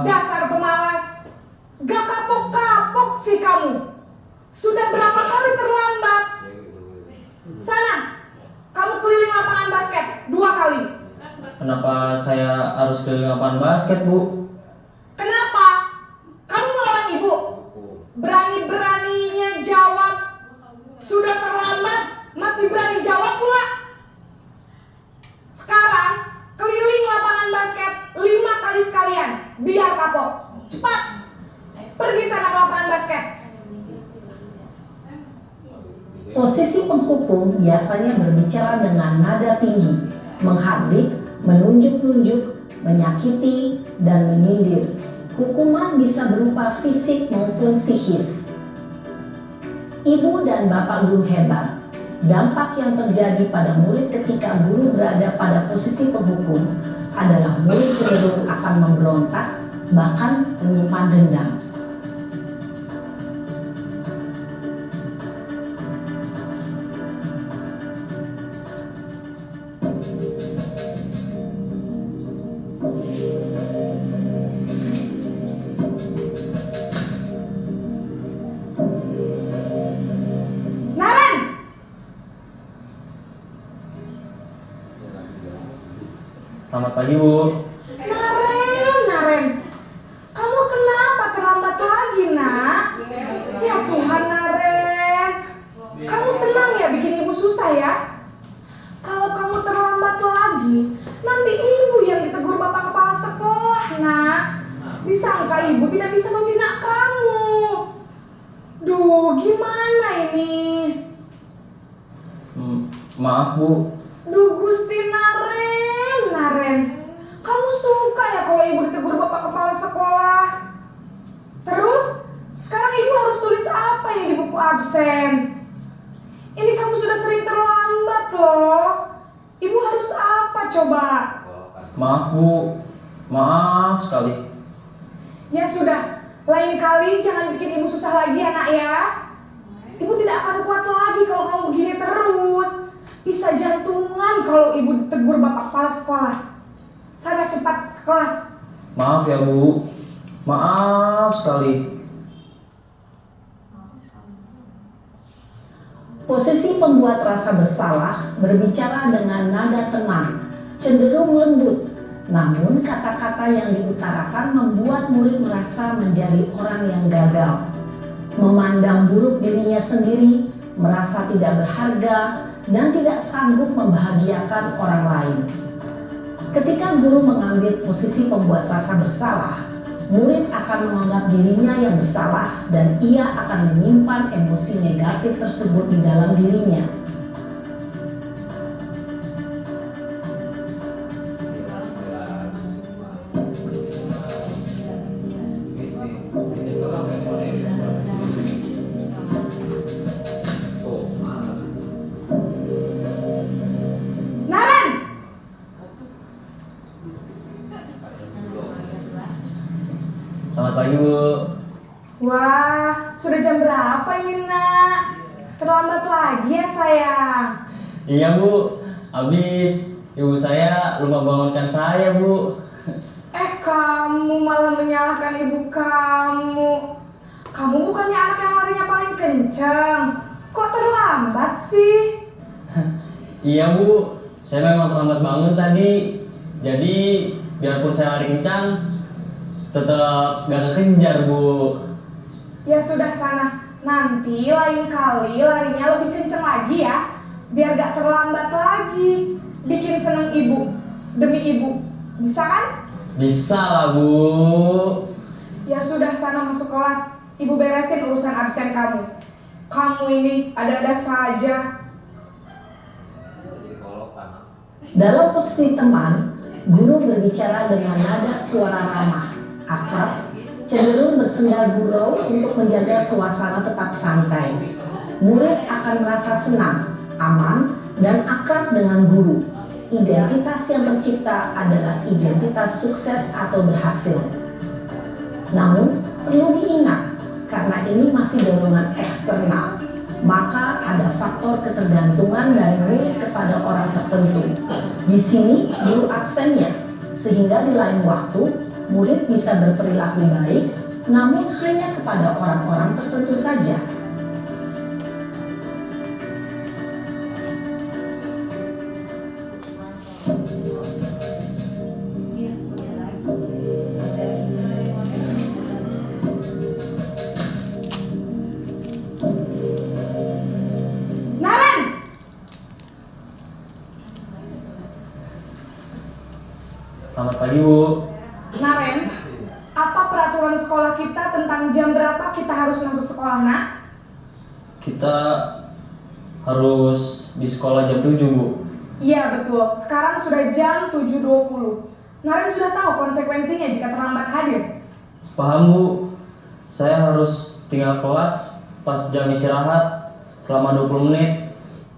G: Dasar pemalas. Gak kapok-kapok sih kamu. Sudah berapa kali terlambat? Sana, kamu keliling lapangan basket 2 kali.
E: kenapa saya harus keliling lapangan basket, Bu?
G: Kenapa? Kamu melawan ibu? Berani-beraninya jawab. Sudah terlambat, masih berani jawab pula. Sekarang, keliling lapangan basket 5 kali sekalian. Biar kapok. Cepat. Pergi sana ke lapangan basket.
F: Posisi penghukum biasanya berbicara dengan nada tinggi, menghardik, menunjuk-nunjuk, menyakiti, dan menyindir. Hukuman bisa berupa fisik maupun psikis. Ibu dan Bapak guru hebat, dampak yang terjadi pada murid ketika guru berada pada posisi penghukum adalah murid cenderung akan memberontak, bahkan menyimpan dendam.
G: Naren!
E: Selamat pagi, Bu.
G: Naren. Kamu kenapa terlambat lagi, nak? Ya Tuhan, Naren. Kamu senang ya bikin ibu susah ya? Kalau kamu terlambat lagi, nanti ibu yang ditegur bapak kepala sekolah, nak. Disangka ibu tidak bisa membina kamu. Duh, gimana ini?
E: Maaf, Bu.
G: Duh, Gusti Naren. Kamu suka ya kalau ibu ditegur bapak kepala sekolah? Terus, sekarang ibu harus tulis apa yang di buku absen? Ini kamu sudah sering terlambat loh. Ibu harus apa coba?
E: Maaf Bu, maaf sekali.
G: Ya sudah, lain kali jangan bikin ibu susah lagi ya nak ya. Ibu tidak akan kuat lagi kalau kamu begini terus. Bisa jantungan kalau ibu ditegur bapak kepala sekolah. Sana cepat ke kelas.
E: Maaf ya Bu, maaf sekali.
F: Posisi pembuat rasa bersalah berbicara dengan nada tenang, cenderung lembut. Namun kata-kata yang diutarakan membuat murid merasa menjadi orang yang gagal, memandang buruk dirinya sendiri, merasa tidak berharga, dan tidak sanggup membahagiakan orang lain. Ketika guru mengambil posisi pembuat rasa bersalah, murid akan menganggap dirinya yang bersalah dan ia akan menyimpan emosi negatif tersebut di dalam dirinya.
G: Naren!
E: Selamat pagi Bu.
G: Wah, sudah jam berapa ini nak? Terlambat lagi ya sayang.
E: Iya Bu, habis ibu saya lupa bangunkan saya Bu.
G: Kamu malah menyalahkan ibu kamu. Kamu bukannya anak yang larinya paling kencang. Kok terlambat sih?
E: Iya Bu, saya memang terlambat bangun tadi. Jadi biarpun saya lari kencang, tetap gak kekejar Bu.
G: Ya sudah sana. Nanti lain kali larinya lebih kencang lagi ya. Biar gak terlambat lagi. Bikin seneng ibu. Demi ibu. Bisa kan?
E: Bisa lah Bu.
G: Ya sudah sana masuk kelas. Ibu beresin urusan absen kamu. Kamu ini ada-ada saja.
F: Dalam posisi teman, guru berbicara dengan nada suara ramah, akrab, cenderung bersenda gurau untuk menjaga suasana tetap santai. Murid akan merasa senang, aman, dan akrab dengan guru. Identitas yang tercipta adalah identitas sukses atau berhasil. Namun, perlu diingat, karena ini masih dorongan eksternal, maka ada faktor ketergantungan dari murid kepada orang tertentu. Di sini guru aksennya, sehingga di lain waktu murid bisa berperilaku baik, namun hanya kepada orang-orang tertentu saja.
G: Naren!
E: Selamat pagi Bu.
G: Naren, apa peraturan sekolah kita tentang jam berapa kita harus masuk sekolah nak?
E: Kita harus di sekolah jam 7 Bu.
G: Iya betul, sekarang sudah jam 7.20. Naren sudah tahu konsekuensinya jika terlambat hadir.
E: Paham Bu. Saya harus tinggal kelas pas jam istirahat selama 20 menit.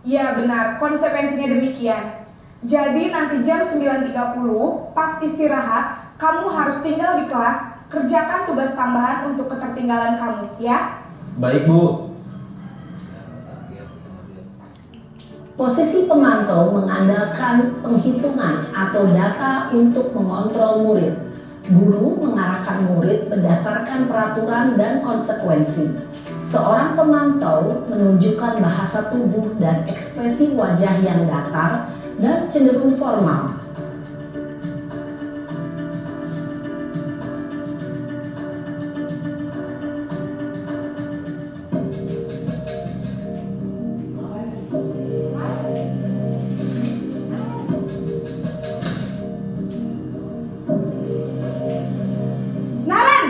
G: Iya benar, konsekuensinya demikian. Jadi nanti jam 9.30 pas istirahat, kamu harus tinggal di kelas, kerjakan tugas tambahan untuk ketertinggalan kamu, ya?
E: Baik Bu.
F: Posisi pemantau mengandalkan penghitungan atau data untuk mengontrol murid. Guru mengarahkan murid berdasarkan peraturan dan konsekuensi. Seorang pemantau menunjukkan bahasa tubuh dan ekspresi wajah yang datar dan cenderung formal.
G: Naren!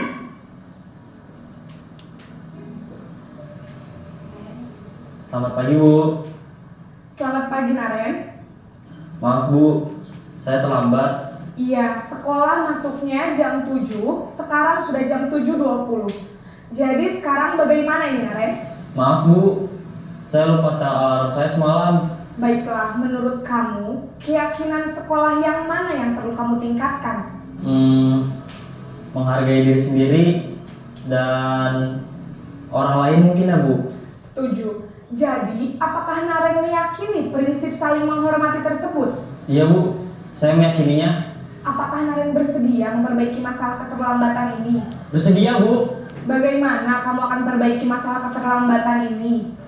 E: Selamat pagi Bu.
G: Selamat pagi Naren.
E: Maaf Bu, saya terlambat.
G: Iya, sekolah masuknya jam 7, sekarang sudah jam 7.20. Jadi sekarang bagaimana ini Naren?
E: Maaf Bu, saya lupa setel alarm saya semalam.
G: Baiklah, menurut kamu, keyakinan sekolah yang mana yang perlu kamu tingkatkan?
E: Menghargai diri sendiri dan orang lain mungkin ya Bu.
G: Setuju. Jadi, apakah Naren meyakini prinsip saling menghormati tersebut?
E: Iya Bu, saya meyakininya.
G: Apakah Naren bersedia memperbaiki masalah keterlambatan ini?
E: Bersedia Bu.
G: Bagaimana kamu akan perbaiki masalah keterlambatan ini?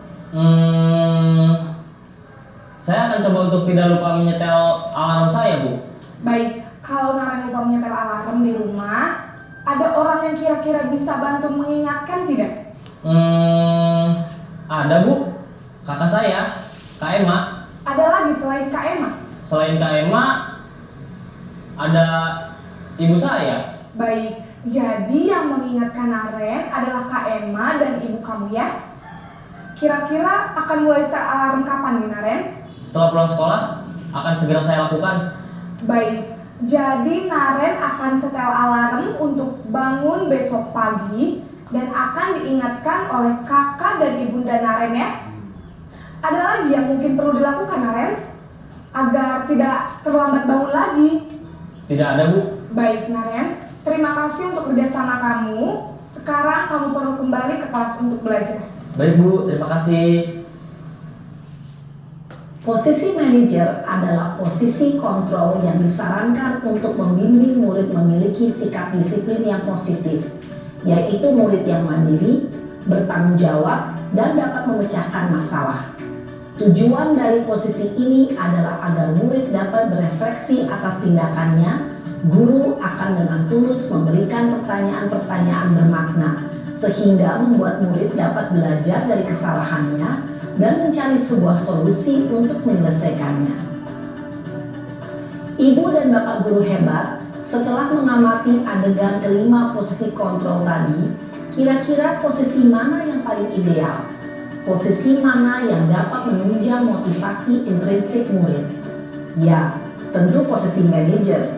E: Saya akan coba untuk tidak lupa menyetel alarm saya Bu.
G: Baik, kalau Naren lupa menyetel alarm di rumah, ada orang yang kira-kira bisa bantu mengingatkan tidak?
E: Ada Bu, kakak saya, Kak Emma.
G: Ada lagi selain Kak Emma?
E: Selain Kak Emma, ada ibu saya.
G: Baik, jadi yang mengingatkan Naren adalah Kak Emma dan ibu kamu ya? Kira-kira akan mulai setel alarm kapan nih Naren?
E: Setelah pulang sekolah, akan segera saya lakukan.
G: Baik, jadi Naren akan setel alarm untuk bangun besok pagi dan akan diingatkan oleh kakak dan ibunda Naren ya. Ada lagi yang mungkin perlu dilakukan Naren agar tidak terlambat bangun lagi?
E: Tidak ada Bu.
G: Baik Naren, terima kasih untuk kerjasama kamu. Sekarang kamu perlu kembali ke kelas untuk belajar.
E: Baik Bu, terima kasih.
F: Posisi manajer adalah posisi kontrol yang disarankan untuk membimbing murid memiliki sikap disiplin yang positif, yaitu murid yang mandiri, bertanggung jawab, dan dapat memecahkan masalah. Tujuan dari posisi ini adalah agar murid dapat berefleksi atas tindakannya. Guru akan dengan tulus memberikan pertanyaan-pertanyaan bermakna, sehingga membuat murid dapat belajar dari kesalahannya dan mencari sebuah solusi untuk menyelesaikannya. Ibu dan Bapak guru hebat, setelah mengamati adegan kelima posisi kontrol tadi, kira-kira posisi mana yang paling ideal? Posisi mana yang dapat menunjang motivasi intrinsik murid? Ya, tentu posisi manajer.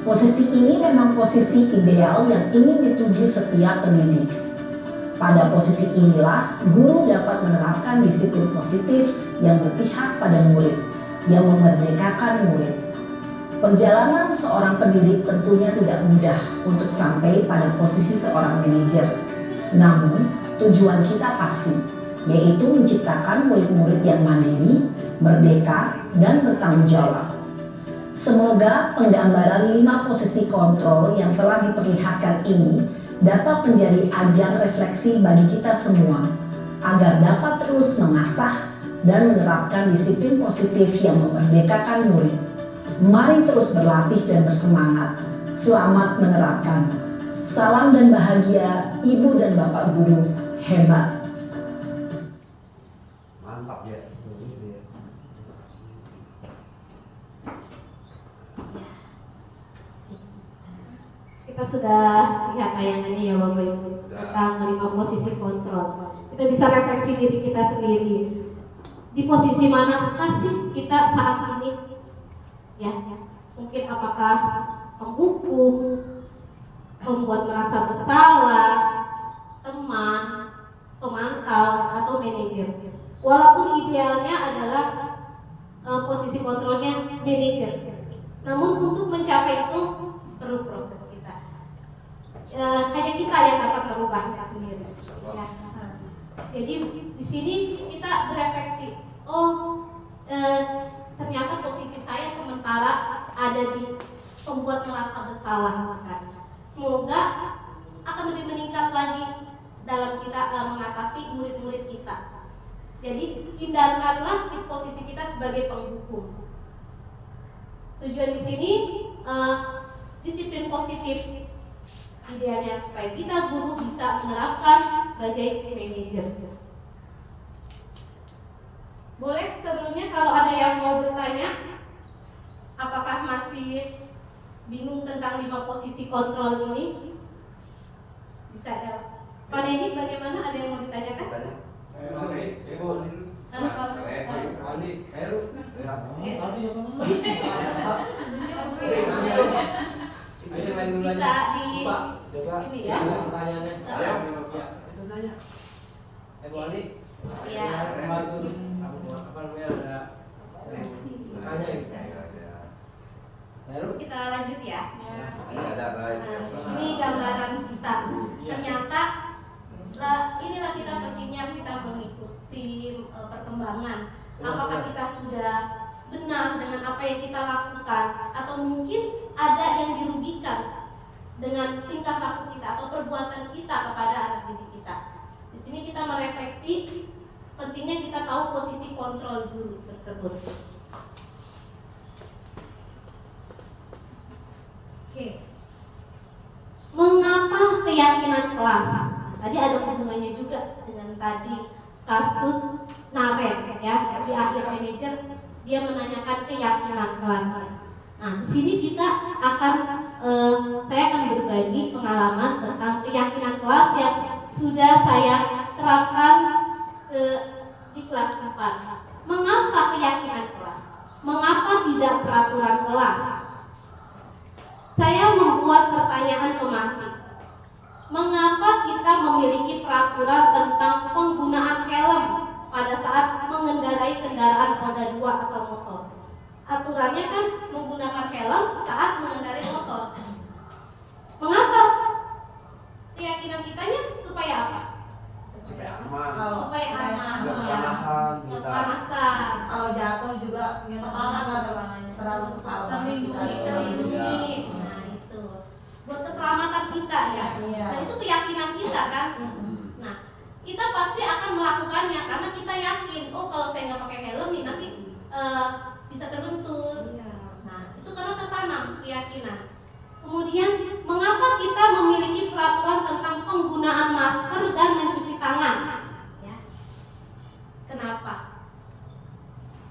F: Posisi ini memang posisi ideal yang ingin dituju setiap pendidik. Pada posisi inilah, guru dapat menerapkan disiplin positif yang berpihak pada murid, yang memerdekakan murid. Perjalanan seorang pendidik tentunya tidak mudah untuk sampai pada posisi seorang manajer. Namun, tujuan kita pasti, yaitu menciptakan murid-murid yang mandiri, merdeka, dan bertanggung jawab. Semoga penggambaran 5 posisi kontrol yang telah diperlihatkan ini dapat menjadi ajang refleksi bagi kita semua, agar dapat terus mengasah dan menerapkan disiplin positif yang memerdekakan murid. Mari terus berlatih dan bersemangat. Selamat menerapkan. Salam dan bahagia Ibu dan Bapak guru hebat.
B: Mantap ya.
D: Kita sudah lihat tayangannya ya Bapak Ibu tentang 5 posisi kontrol. Kita bisa refleksi diri kita sendiri. Di posisi mana sih kita saat ini? Ya, mungkin apakah penghukum, pembuat merasa bersalah, teman, pemantau, atau manajer. Walaupun idealnya adalah posisi kontrolnya manajer. Namun untuk mencapai itu perlu proses kita. Hanya kita yang dapat merubahnya sendiri. Ya. Jadi di sini kita berefleksi. Ternyata posisi saya sementara ada di pembuat merasa bersalah misalnya. Semoga akan lebih meningkat lagi dalam kita mengatasi murid-murid kita. Jadi hindarkanlah di posisi kita sebagai penghukum. Tujuan di sini disiplin positif, idealnya supaya kita guru bisa menerapkan sebagai manajer. Boleh sebelumnya kalau ada yang mau bertanya, apakah masih bingung tentang 5 posisi kontrol ini? Bisa ya. Pak Neni, bagaimana, ada yang mau ditanyakan? Bisa di ini ya.
C: Pertanyaannya. Itu nanya. Ibu Ali.
D: Iya.
C: Pembantu apa namanya ada Makanya
D: Kita lanjut ya.
B: Ini ada baik.
D: Nah, ini gambaran kita. Ternyata inilah kita pentingnya kita mengikuti perkembangan. Apakah kita sudah benar dengan apa yang kita lakukan, atau mungkin ada yang dirugikan dengan tingkah laku kita atau perbuatan kita kepada anak didik kita. Di sini kita merefleksi pentingnya kita tahu posisi kontrol guru tersebut. Oke. Mengapa keyakinan kelas? Tadi ada hubungannya juga dengan tadi kasus Naren ya, di akhir manajer dia menanyakan keyakinan kelasnya. Nah, di sini kita akan saya akan berbagi pengalaman tentang keyakinan kelas yang sudah saya terapkan di kelas 4. Mengapa keyakinan kelas? Mengapa tidak peraturan kelas? Saya membuat pertanyaan pemantik. Mengapa kita memiliki peraturan tentang penggunaan helm pada saat mengendarai kendaraan roda 2 atau motor? Aturannya kan menggunakan helm saat mengendarai motor. Mengapa? Keyakinan kitanya supaya apa?
B: Supaya aman.
D: Supaya aman.
B: Nggak kepanasan
D: Nggak
B: kita.
D: kepanasan.
G: Kalau jatuh juga kepala nggak terlalu kepala.
D: Terlindungi. Nah itu buat keselamatan kita ya.
G: Iya.
D: Nah itu keyakinan kita kan. Nah kita pasti akan melakukannya karena kita yakin, oh kalau saya nggak pakai helm nih nanti bisa terbentur. Nah itu karena tertanam keyakinan. Kemudian mengapa kita memiliki peraturan tentang penggunaan masker dan mencuci tangan? Ya. Kenapa?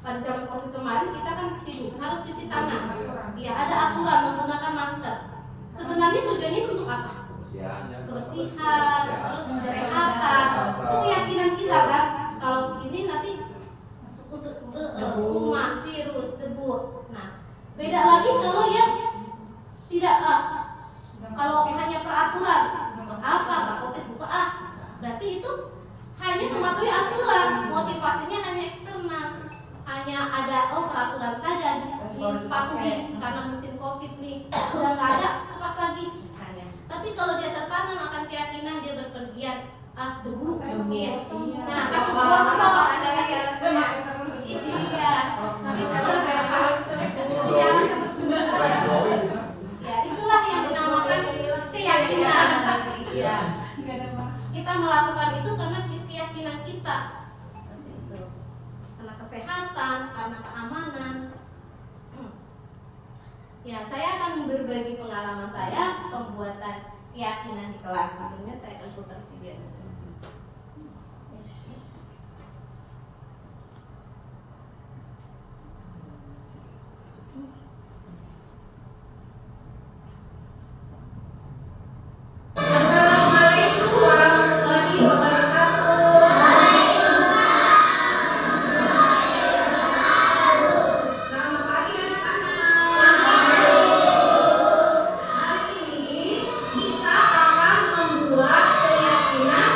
D: Pada zaman COVID kemarin kita kan sibuk harus cuci tangan. Ya ada aturan menggunakan masker. Sebenarnya tujuannya untuk apa? Kebersihan, terus kesehatan. Itu keyakinan kita kan. Kalau ini nanti untuk kuman, virus, debu. Nah, beda lagi kalau yang tidak kalau hanya peraturan, buat apa? Nggak COVID buka berarti itu hanya mematuhi aturan. Motivasinya hanya eksternal. Hanya ada peraturan saja dipatuhi karena musim COVID nih udah nggak ada lepas lagi misalnya. Tapi kalau dia tertanam akan keyakinan dia berpergian debu mungkin. Nah itu gosok ada lagi alasannya. Ini dia. Ya itulah yang dinamakan keyakinan. Ya. Kita melakukan itu karena keyakinan kita. Karena kesehatan, karena keamanan. Ya, saya akan berbagi pengalaman saya pembuatan keyakinan di kelas. Sebelumnya saya akan putar video.
G: Assalamualaikum warahmatullahi wabarakatuh. Selamat pagi anak-anak. Hari ini kita akan membuat keyakinan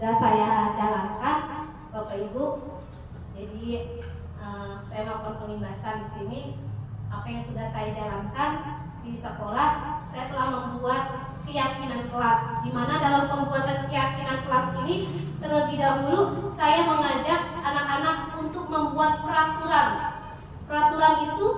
D: sudah saya jalankan, Bapak Ibu. Jadi saya melakukan pengimbasan di sini. Apa yang sudah saya jalankan di sekolah, saya telah membuat keyakinan kelas. Di mana dalam pembuatan keyakinan kelas ini terlebih dahulu saya mengajak anak-anak untuk membuat peraturan. Peraturan itu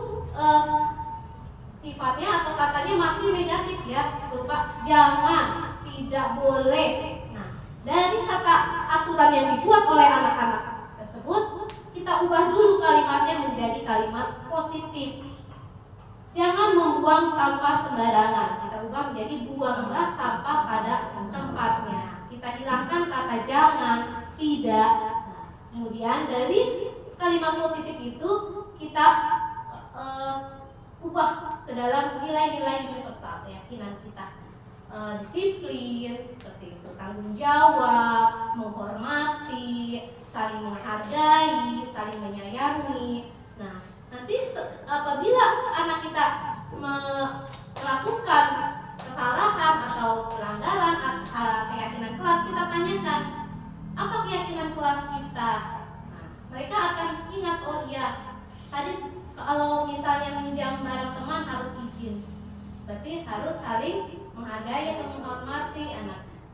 D: sifatnya atau katanya masih negatif ya, berupa jangan, tidak boleh. Nah, dari kata aturan yang dibuat oleh anak-anak tersebut, kita ubah dulu kalimatnya menjadi kalimat positif. Jangan membuang sampah sembarangan. Kita ubah menjadi buanglah sampah pada tempatnya. Kita hilangkan kata jangan, tidak. Nah, kemudian dari kalimat positif itu kita ubah ke dalam nilai-nilai universal keyakinan kita. Disiplin, seperti itu, tanggung jawab, menghormati, saling menghargai, saling menyayangi. Nah, nanti apabila anak kita melakukan kesalahan atau pelanggaran keyakinan kelas, kita tanyakan apa keyakinan kelas kita. Nah, mereka akan ingat, oh iya, tadi kalau misalnya minjam barang teman harus izin, berarti harus saling menghargai atau menghormati.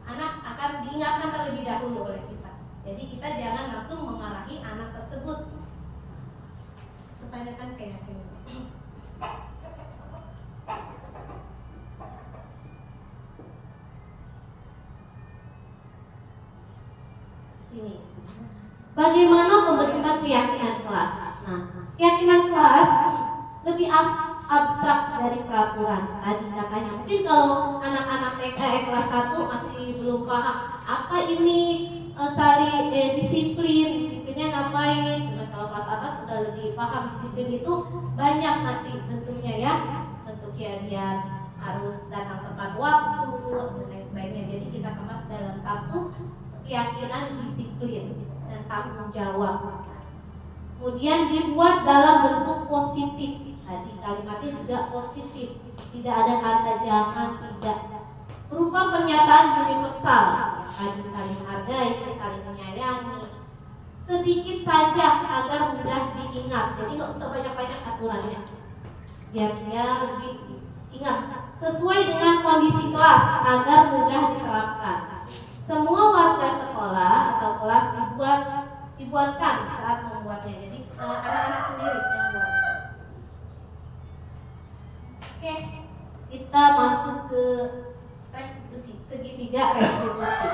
D: Anak akan diingatkan terlebih dahulu oleh kita. Jadi kita jangan langsung memarahi anak tersebut. Pertanyakan keyakinan. Sini. Bagaimana pembentukan keyakinan kelas? Nah, keyakinan kelas lebih abstrak dari peraturan tadi katanya. Mungkin kalau anak-anak TK kelas 1 masih belum paham apa ini saling disiplinnya ngapain. Cuma kalau kelas atas sudah lebih paham disiplin itu banyak nanti tentunya ya. Tentu dia harus datang tepat waktu dan lain sebagainya. Jadi kita kemas dalam satu keyakinan disiplin dan tanggung jawab. Kemudian dibuat dalam bentuk positif. Tadi kalimatnya juga positif, tidak ada kata jangan, tidak, berupa pernyataan universal, tadi saling menghargai, saling menyayangi, sedikit saja agar mudah diingat. Jadi nggak usah banyak-banyak aturannya, biar dia lebih ingat, sesuai dengan kondisi kelas agar mudah diterapkan. Semua warga sekolah atau kelas dibuatkan saat membuatnya. Jadi anak-anak sendiri yang buat. Oke, kita masuk ke restitusi, segitiga restitusi.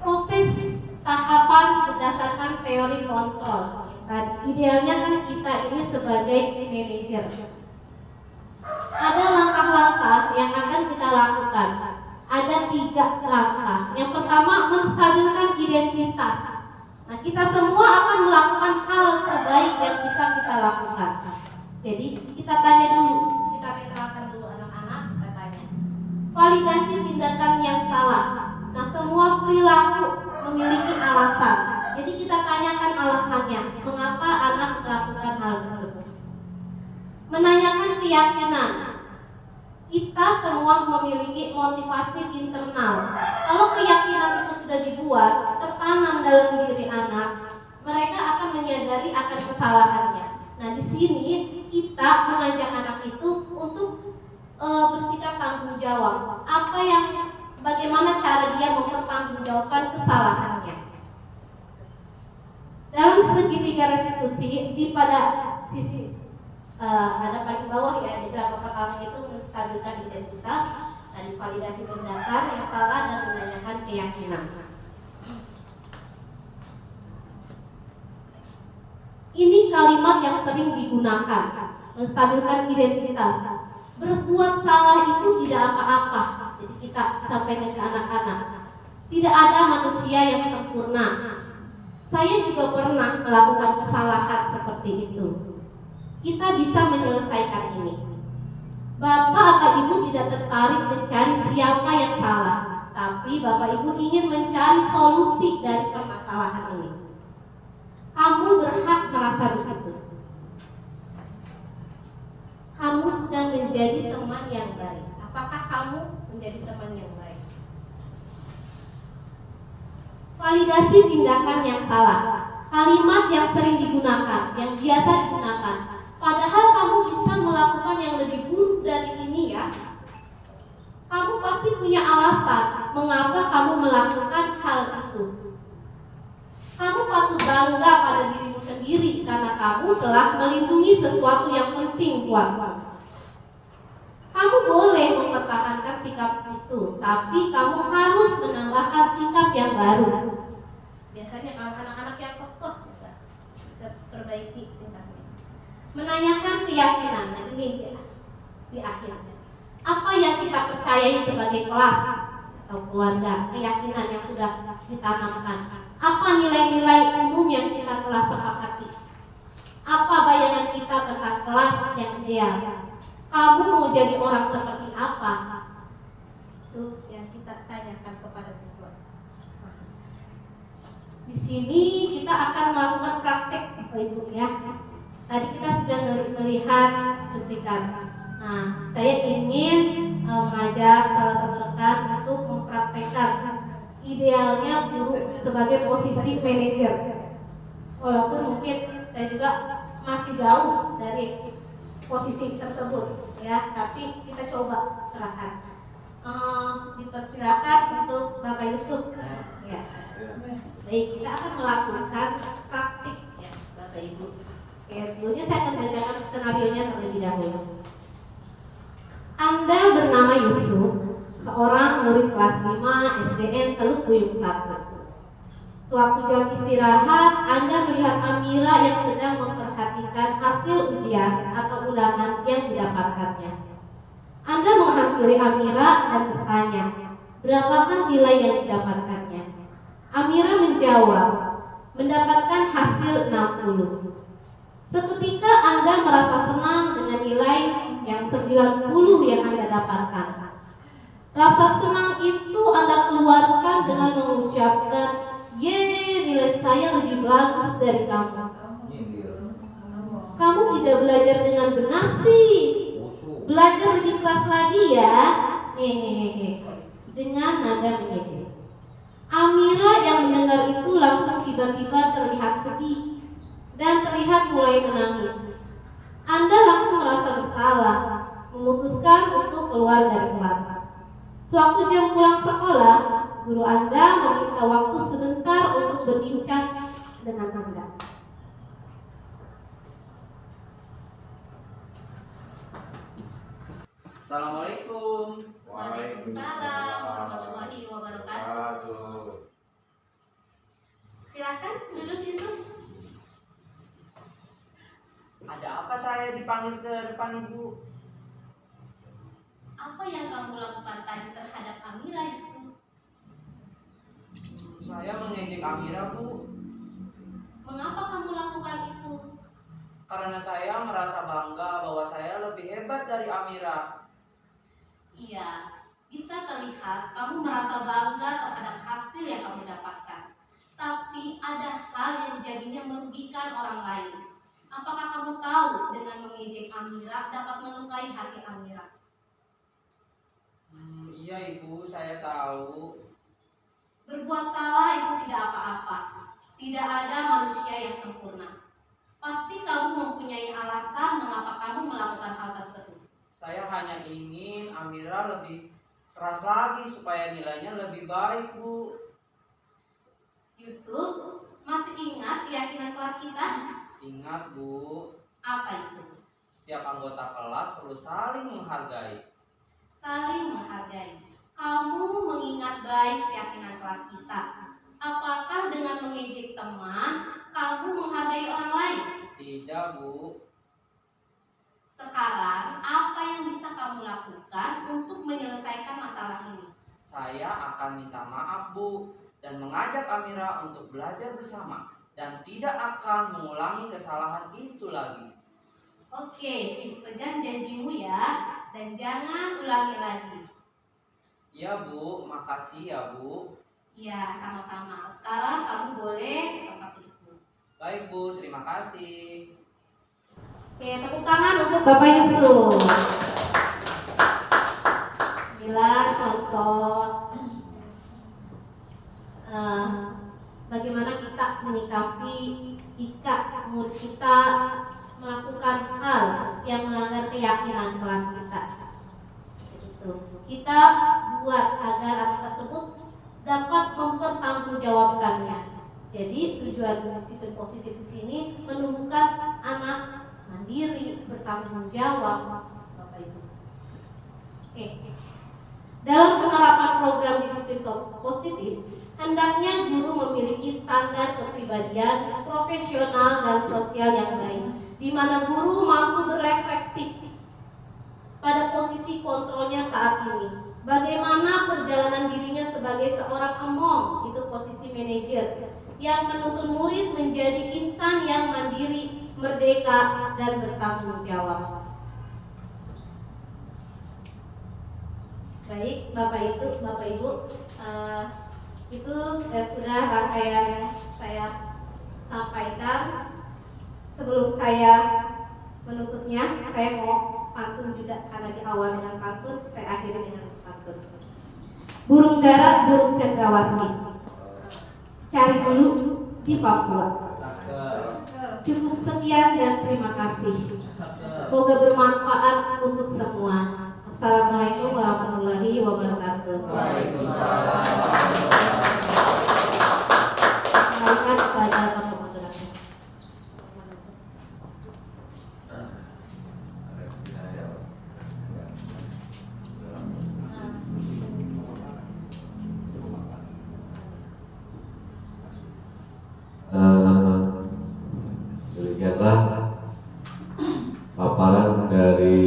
D: Proses tahapan berdasarkan teori kontrol. Tadi idealnya kan kita ini sebagai manajer. Ada langkah-langkah yang akan kita lakukan. Ada 3 langkah. Yang pertama, menstabilkan identitas. Nah, kita semua akan melakukan hal terbaik yang bisa kita lakukan. Jadi kita tanya dulu, kita netralkan dulu anak-anak, kita tanya. Validasi tindakan yang salah. Nah, semua perilaku memiliki alasan. Jadi kita tanyakan alasannya, mengapa anak melakukan hal tersebut. Menanyakan keyakinan. Kita semua memiliki motivasi internal. Kalau keyakinan itu sudah dibuat, tertanam dalam diri anak, mereka akan menyadari akan kesalahannya. Nah, di sini kita mengajak anak itu untuk bersikap tanggung jawab. Bagaimana cara dia mempertanggungjawabkan kesalahannya. Dalam segitiga restitusi pada sisi ada paling bawah ya, di langkah pertama itu menstabilkan identitas, dan validasi tindakan yang salah dan menanyakan keyakinan. Ini kalimat yang sering digunakan, menstabilkan identitas. Berbuat salah itu tidak apa-apa. Jadi kita sampaikan ke anak-anak, tidak ada manusia yang sempurna. Saya juga pernah melakukan kesalahan seperti itu. Kita bisa menyelesaikan ini. Bapak atau Ibu tidak tertarik mencari siapa yang salah, tapi Bapak Ibu ingin mencari solusi dari permasalahan ini. Kamu berhak merasa begitu. Kamu sedang menjadi teman yang baik. Apakah kamu menjadi teman yang baik? validasi tindakan yang salah, kalimat yang sering digunakan, yang biasa digunakan. Padahal kamu bisa melakukan yang lebih buruk dari ini ya. Kamu pasti punya alasan mengapa kamu melakukan hal itu. Kamu patut bangga pada dirimu sendiri karena kamu telah melindungi sesuatu yang penting buatmu. Kamu boleh mempertahankan sikap itu, tapi kamu harus menambahkan sikap yang baru. Biasanya kalau anak-anak yang kokoh kita perbaiki tingkatnya. Menanyakan keyakinan, nah ini dia di akhirnya. Apa yang kita percayai sebagai kelas atau keluarga, keyakinan yang sudah ditanamkan. Apa nilai-nilai umum yang kita telah sepakati? Apa bayangan kita tentang kelas yang ideal? Kamu mau jadi orang seperti apa? Itu yang kita tanyakan kepada siswa. Di sini kita akan melakukan praktek, Bapak Ibu ya. Tadi kita sudah melihat cuplikan. Nah, saya ingin mengajak salah satu rekan untuk mempraktekkan idealnya guru sebagai posisi manajer. Walaupun mungkin saya juga masih jauh dari posisi tersebut ya, tapi kita coba kerahkan. Dipersilakan untuk Bapak Yusuf ya. Baik, kita akan melakukan praktik ya Bapak Ibu. Oke, sebelumnya saya akan bacakan skenario-nya terlebih dahulu. Anda bernama Yusuf, seorang murid kelas 5 SDN Teluk Buyung 1. Sewaktu jam istirahat, Anda melihat Amira yang sedang memperhatikan hasil ujian atau ulangan yang didapatkannya. Anda menghampiri Amira dan bertanya, berapakah nilai yang didapatkannya? Amira menjawab, mendapatkan hasil 60. Seketika Anda merasa senang dengan nilai yang 90 yang Anda dapatkan. Rasa senang itu Anda keluarkan dengan mengucapkan, "Ye, nilai saya lebih bagus dari kamu." Kamu tidak belajar dengan benar sih. Belajar lebih keras lagi ya. Hehehe. Dengan nada menyindir. Amira yang mendengar itu langsung tiba-tiba terlihat sedih dan terlihat mulai menangis. Anda langsung merasa bersalah, memutuskan untuk keluar dari kelas. Sewaktu jam pulang sekolah, guru Anda meminta waktu sebentar untuk berbincang dengan Anda.
C: Assalamualaikum.
D: Waalaikumsalam warahmatullahi wabarakatuh. Silakan duduk Yusuf.
C: Ada apa saya dipanggil ke depan Ibu?
D: Apa yang kamu lakukan tadi terhadap Amira, Yusuf?
C: Saya mengejek Amira, Bu.
D: Mengapa kamu lakukan itu?
C: Karena saya merasa bangga bahwa saya lebih hebat dari Amira.
D: Iya, bisa terlihat kamu merasa bangga terhadap hasil yang kamu dapatkan. Tapi ada hal yang jadinya merugikan orang lain. Apakah kamu tahu dengan mengejek Amira dapat melukai hati Amira?
C: Iya Ibu, saya tahu.
D: Berbuat salah itu tidak apa-apa. Tidak ada manusia yang sempurna. Pasti kamu mempunyai alasan mengapa kamu melakukan hal tersebut.
C: Saya hanya ingin Amira lebih keras lagi supaya nilainya lebih baik, Bu.
D: Yusuf, masih ingat keyakinan kelas kita?
C: Ingat, Bu,
D: Apa itu?
C: setiap anggota kelas perlu saling menghargai.
D: Saling menghargai. Kamu mengingat baik keyakinan kelas kita. Apakah dengan mengejek teman, kamu menghargai orang lain?
C: Tidak, Bu.
D: Sekarang, apa yang bisa kamu lakukan untuk menyelesaikan masalah ini?
C: Saya akan minta maaf, Bu, dan mengajak Amira untuk belajar bersama dan tidak akan mengulangi kesalahan itu lagi.
D: Oke, pegang janjimu ya, dan jangan ulangi lagi.
C: Iya, Bu. Makasih ya, Bu.
D: Ya, sama-sama. Sekarang kamu boleh ke tempat dudukmu.
C: Baik, Bu. Terima kasih.
D: Oke, tepuk tangan untuk Bapak Yusuf. Bila contoh bagaimana kita menyikapi jika murid kita melakukan hal yang melanggar keyakinan kelas kita. Itu kita buat agar anak tersebut dapat mempertanggungjawabkannya. Jadi tujuan disiplin positif di sini menumbuhkan anak mandiri, bertanggung jawab, Bapak Ibu. Oke. Dalam penerapan program disiplin positif, hendaknya guru memiliki standar kepribadian profesional dan sosial yang baik, di mana guru mampu berefleksi pada posisi kontrolnya saat ini. Bagaimana perjalanan dirinya sebagai seorang emong, itu posisi manajer, yang menuntun murid menjadi insan yang mandiri, merdeka, dan bertanggung jawab. Baik, Bapak Ibu, itu sudah rangkaian saya sampaikan. Sebelum saya menutupnya, saya mau pantun juga, karena di awal dengan pantun, saya akhiri dengan pantun. Burung darat, burung cendrawasih, cari dulu di Papua. Cukup sekian dan terima kasih. Semoga bermanfaat untuk semua. Assalamualaikum warahmatullahi wabarakatuh.
C: Waalaikumsalam.
D: Kembalikan kepada Bapak Moderator.
A: Demikianlah paparan dari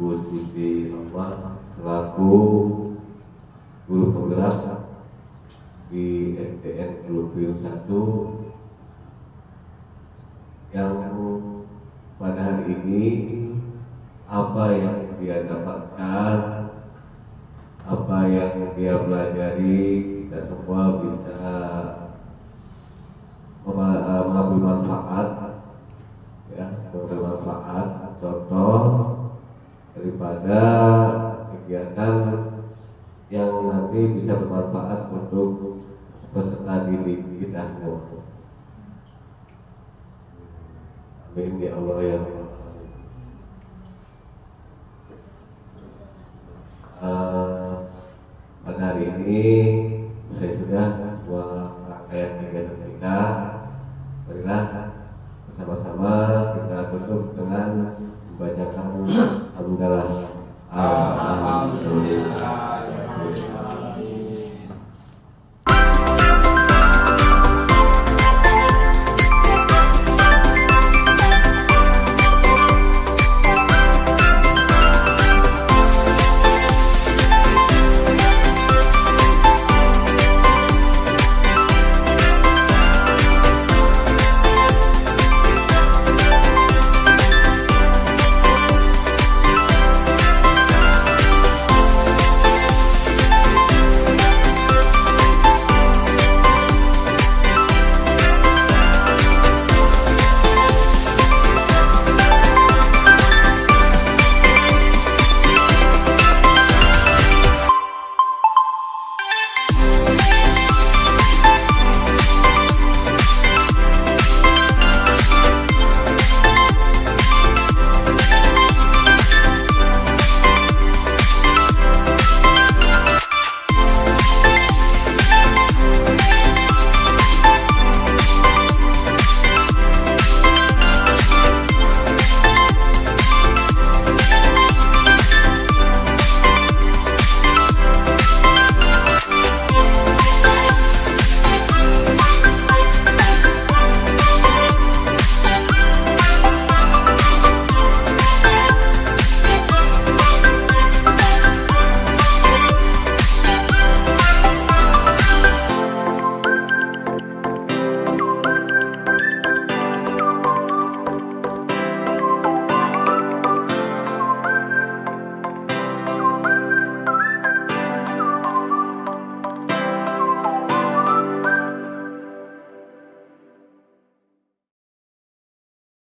A: Bu Siti Ahmad selaku guru penggerak di SDN Lupil 1 yang pada hari ini apa yang dia dapatkan, apa yang dia pelajari, kita semua bisa mengambil manfaat, ya, mengambil manfaat. Contoh daripada kegiatan yang nanti bisa bermanfaat untuk peserta didik kita semua. Amin ya Allah ya Rabbal Alamin. Pada hari ini saya sudah semua rangkaian kegiatan kita. Marilah bersama-sama kita tutup dengan membacakan alhamdulillah.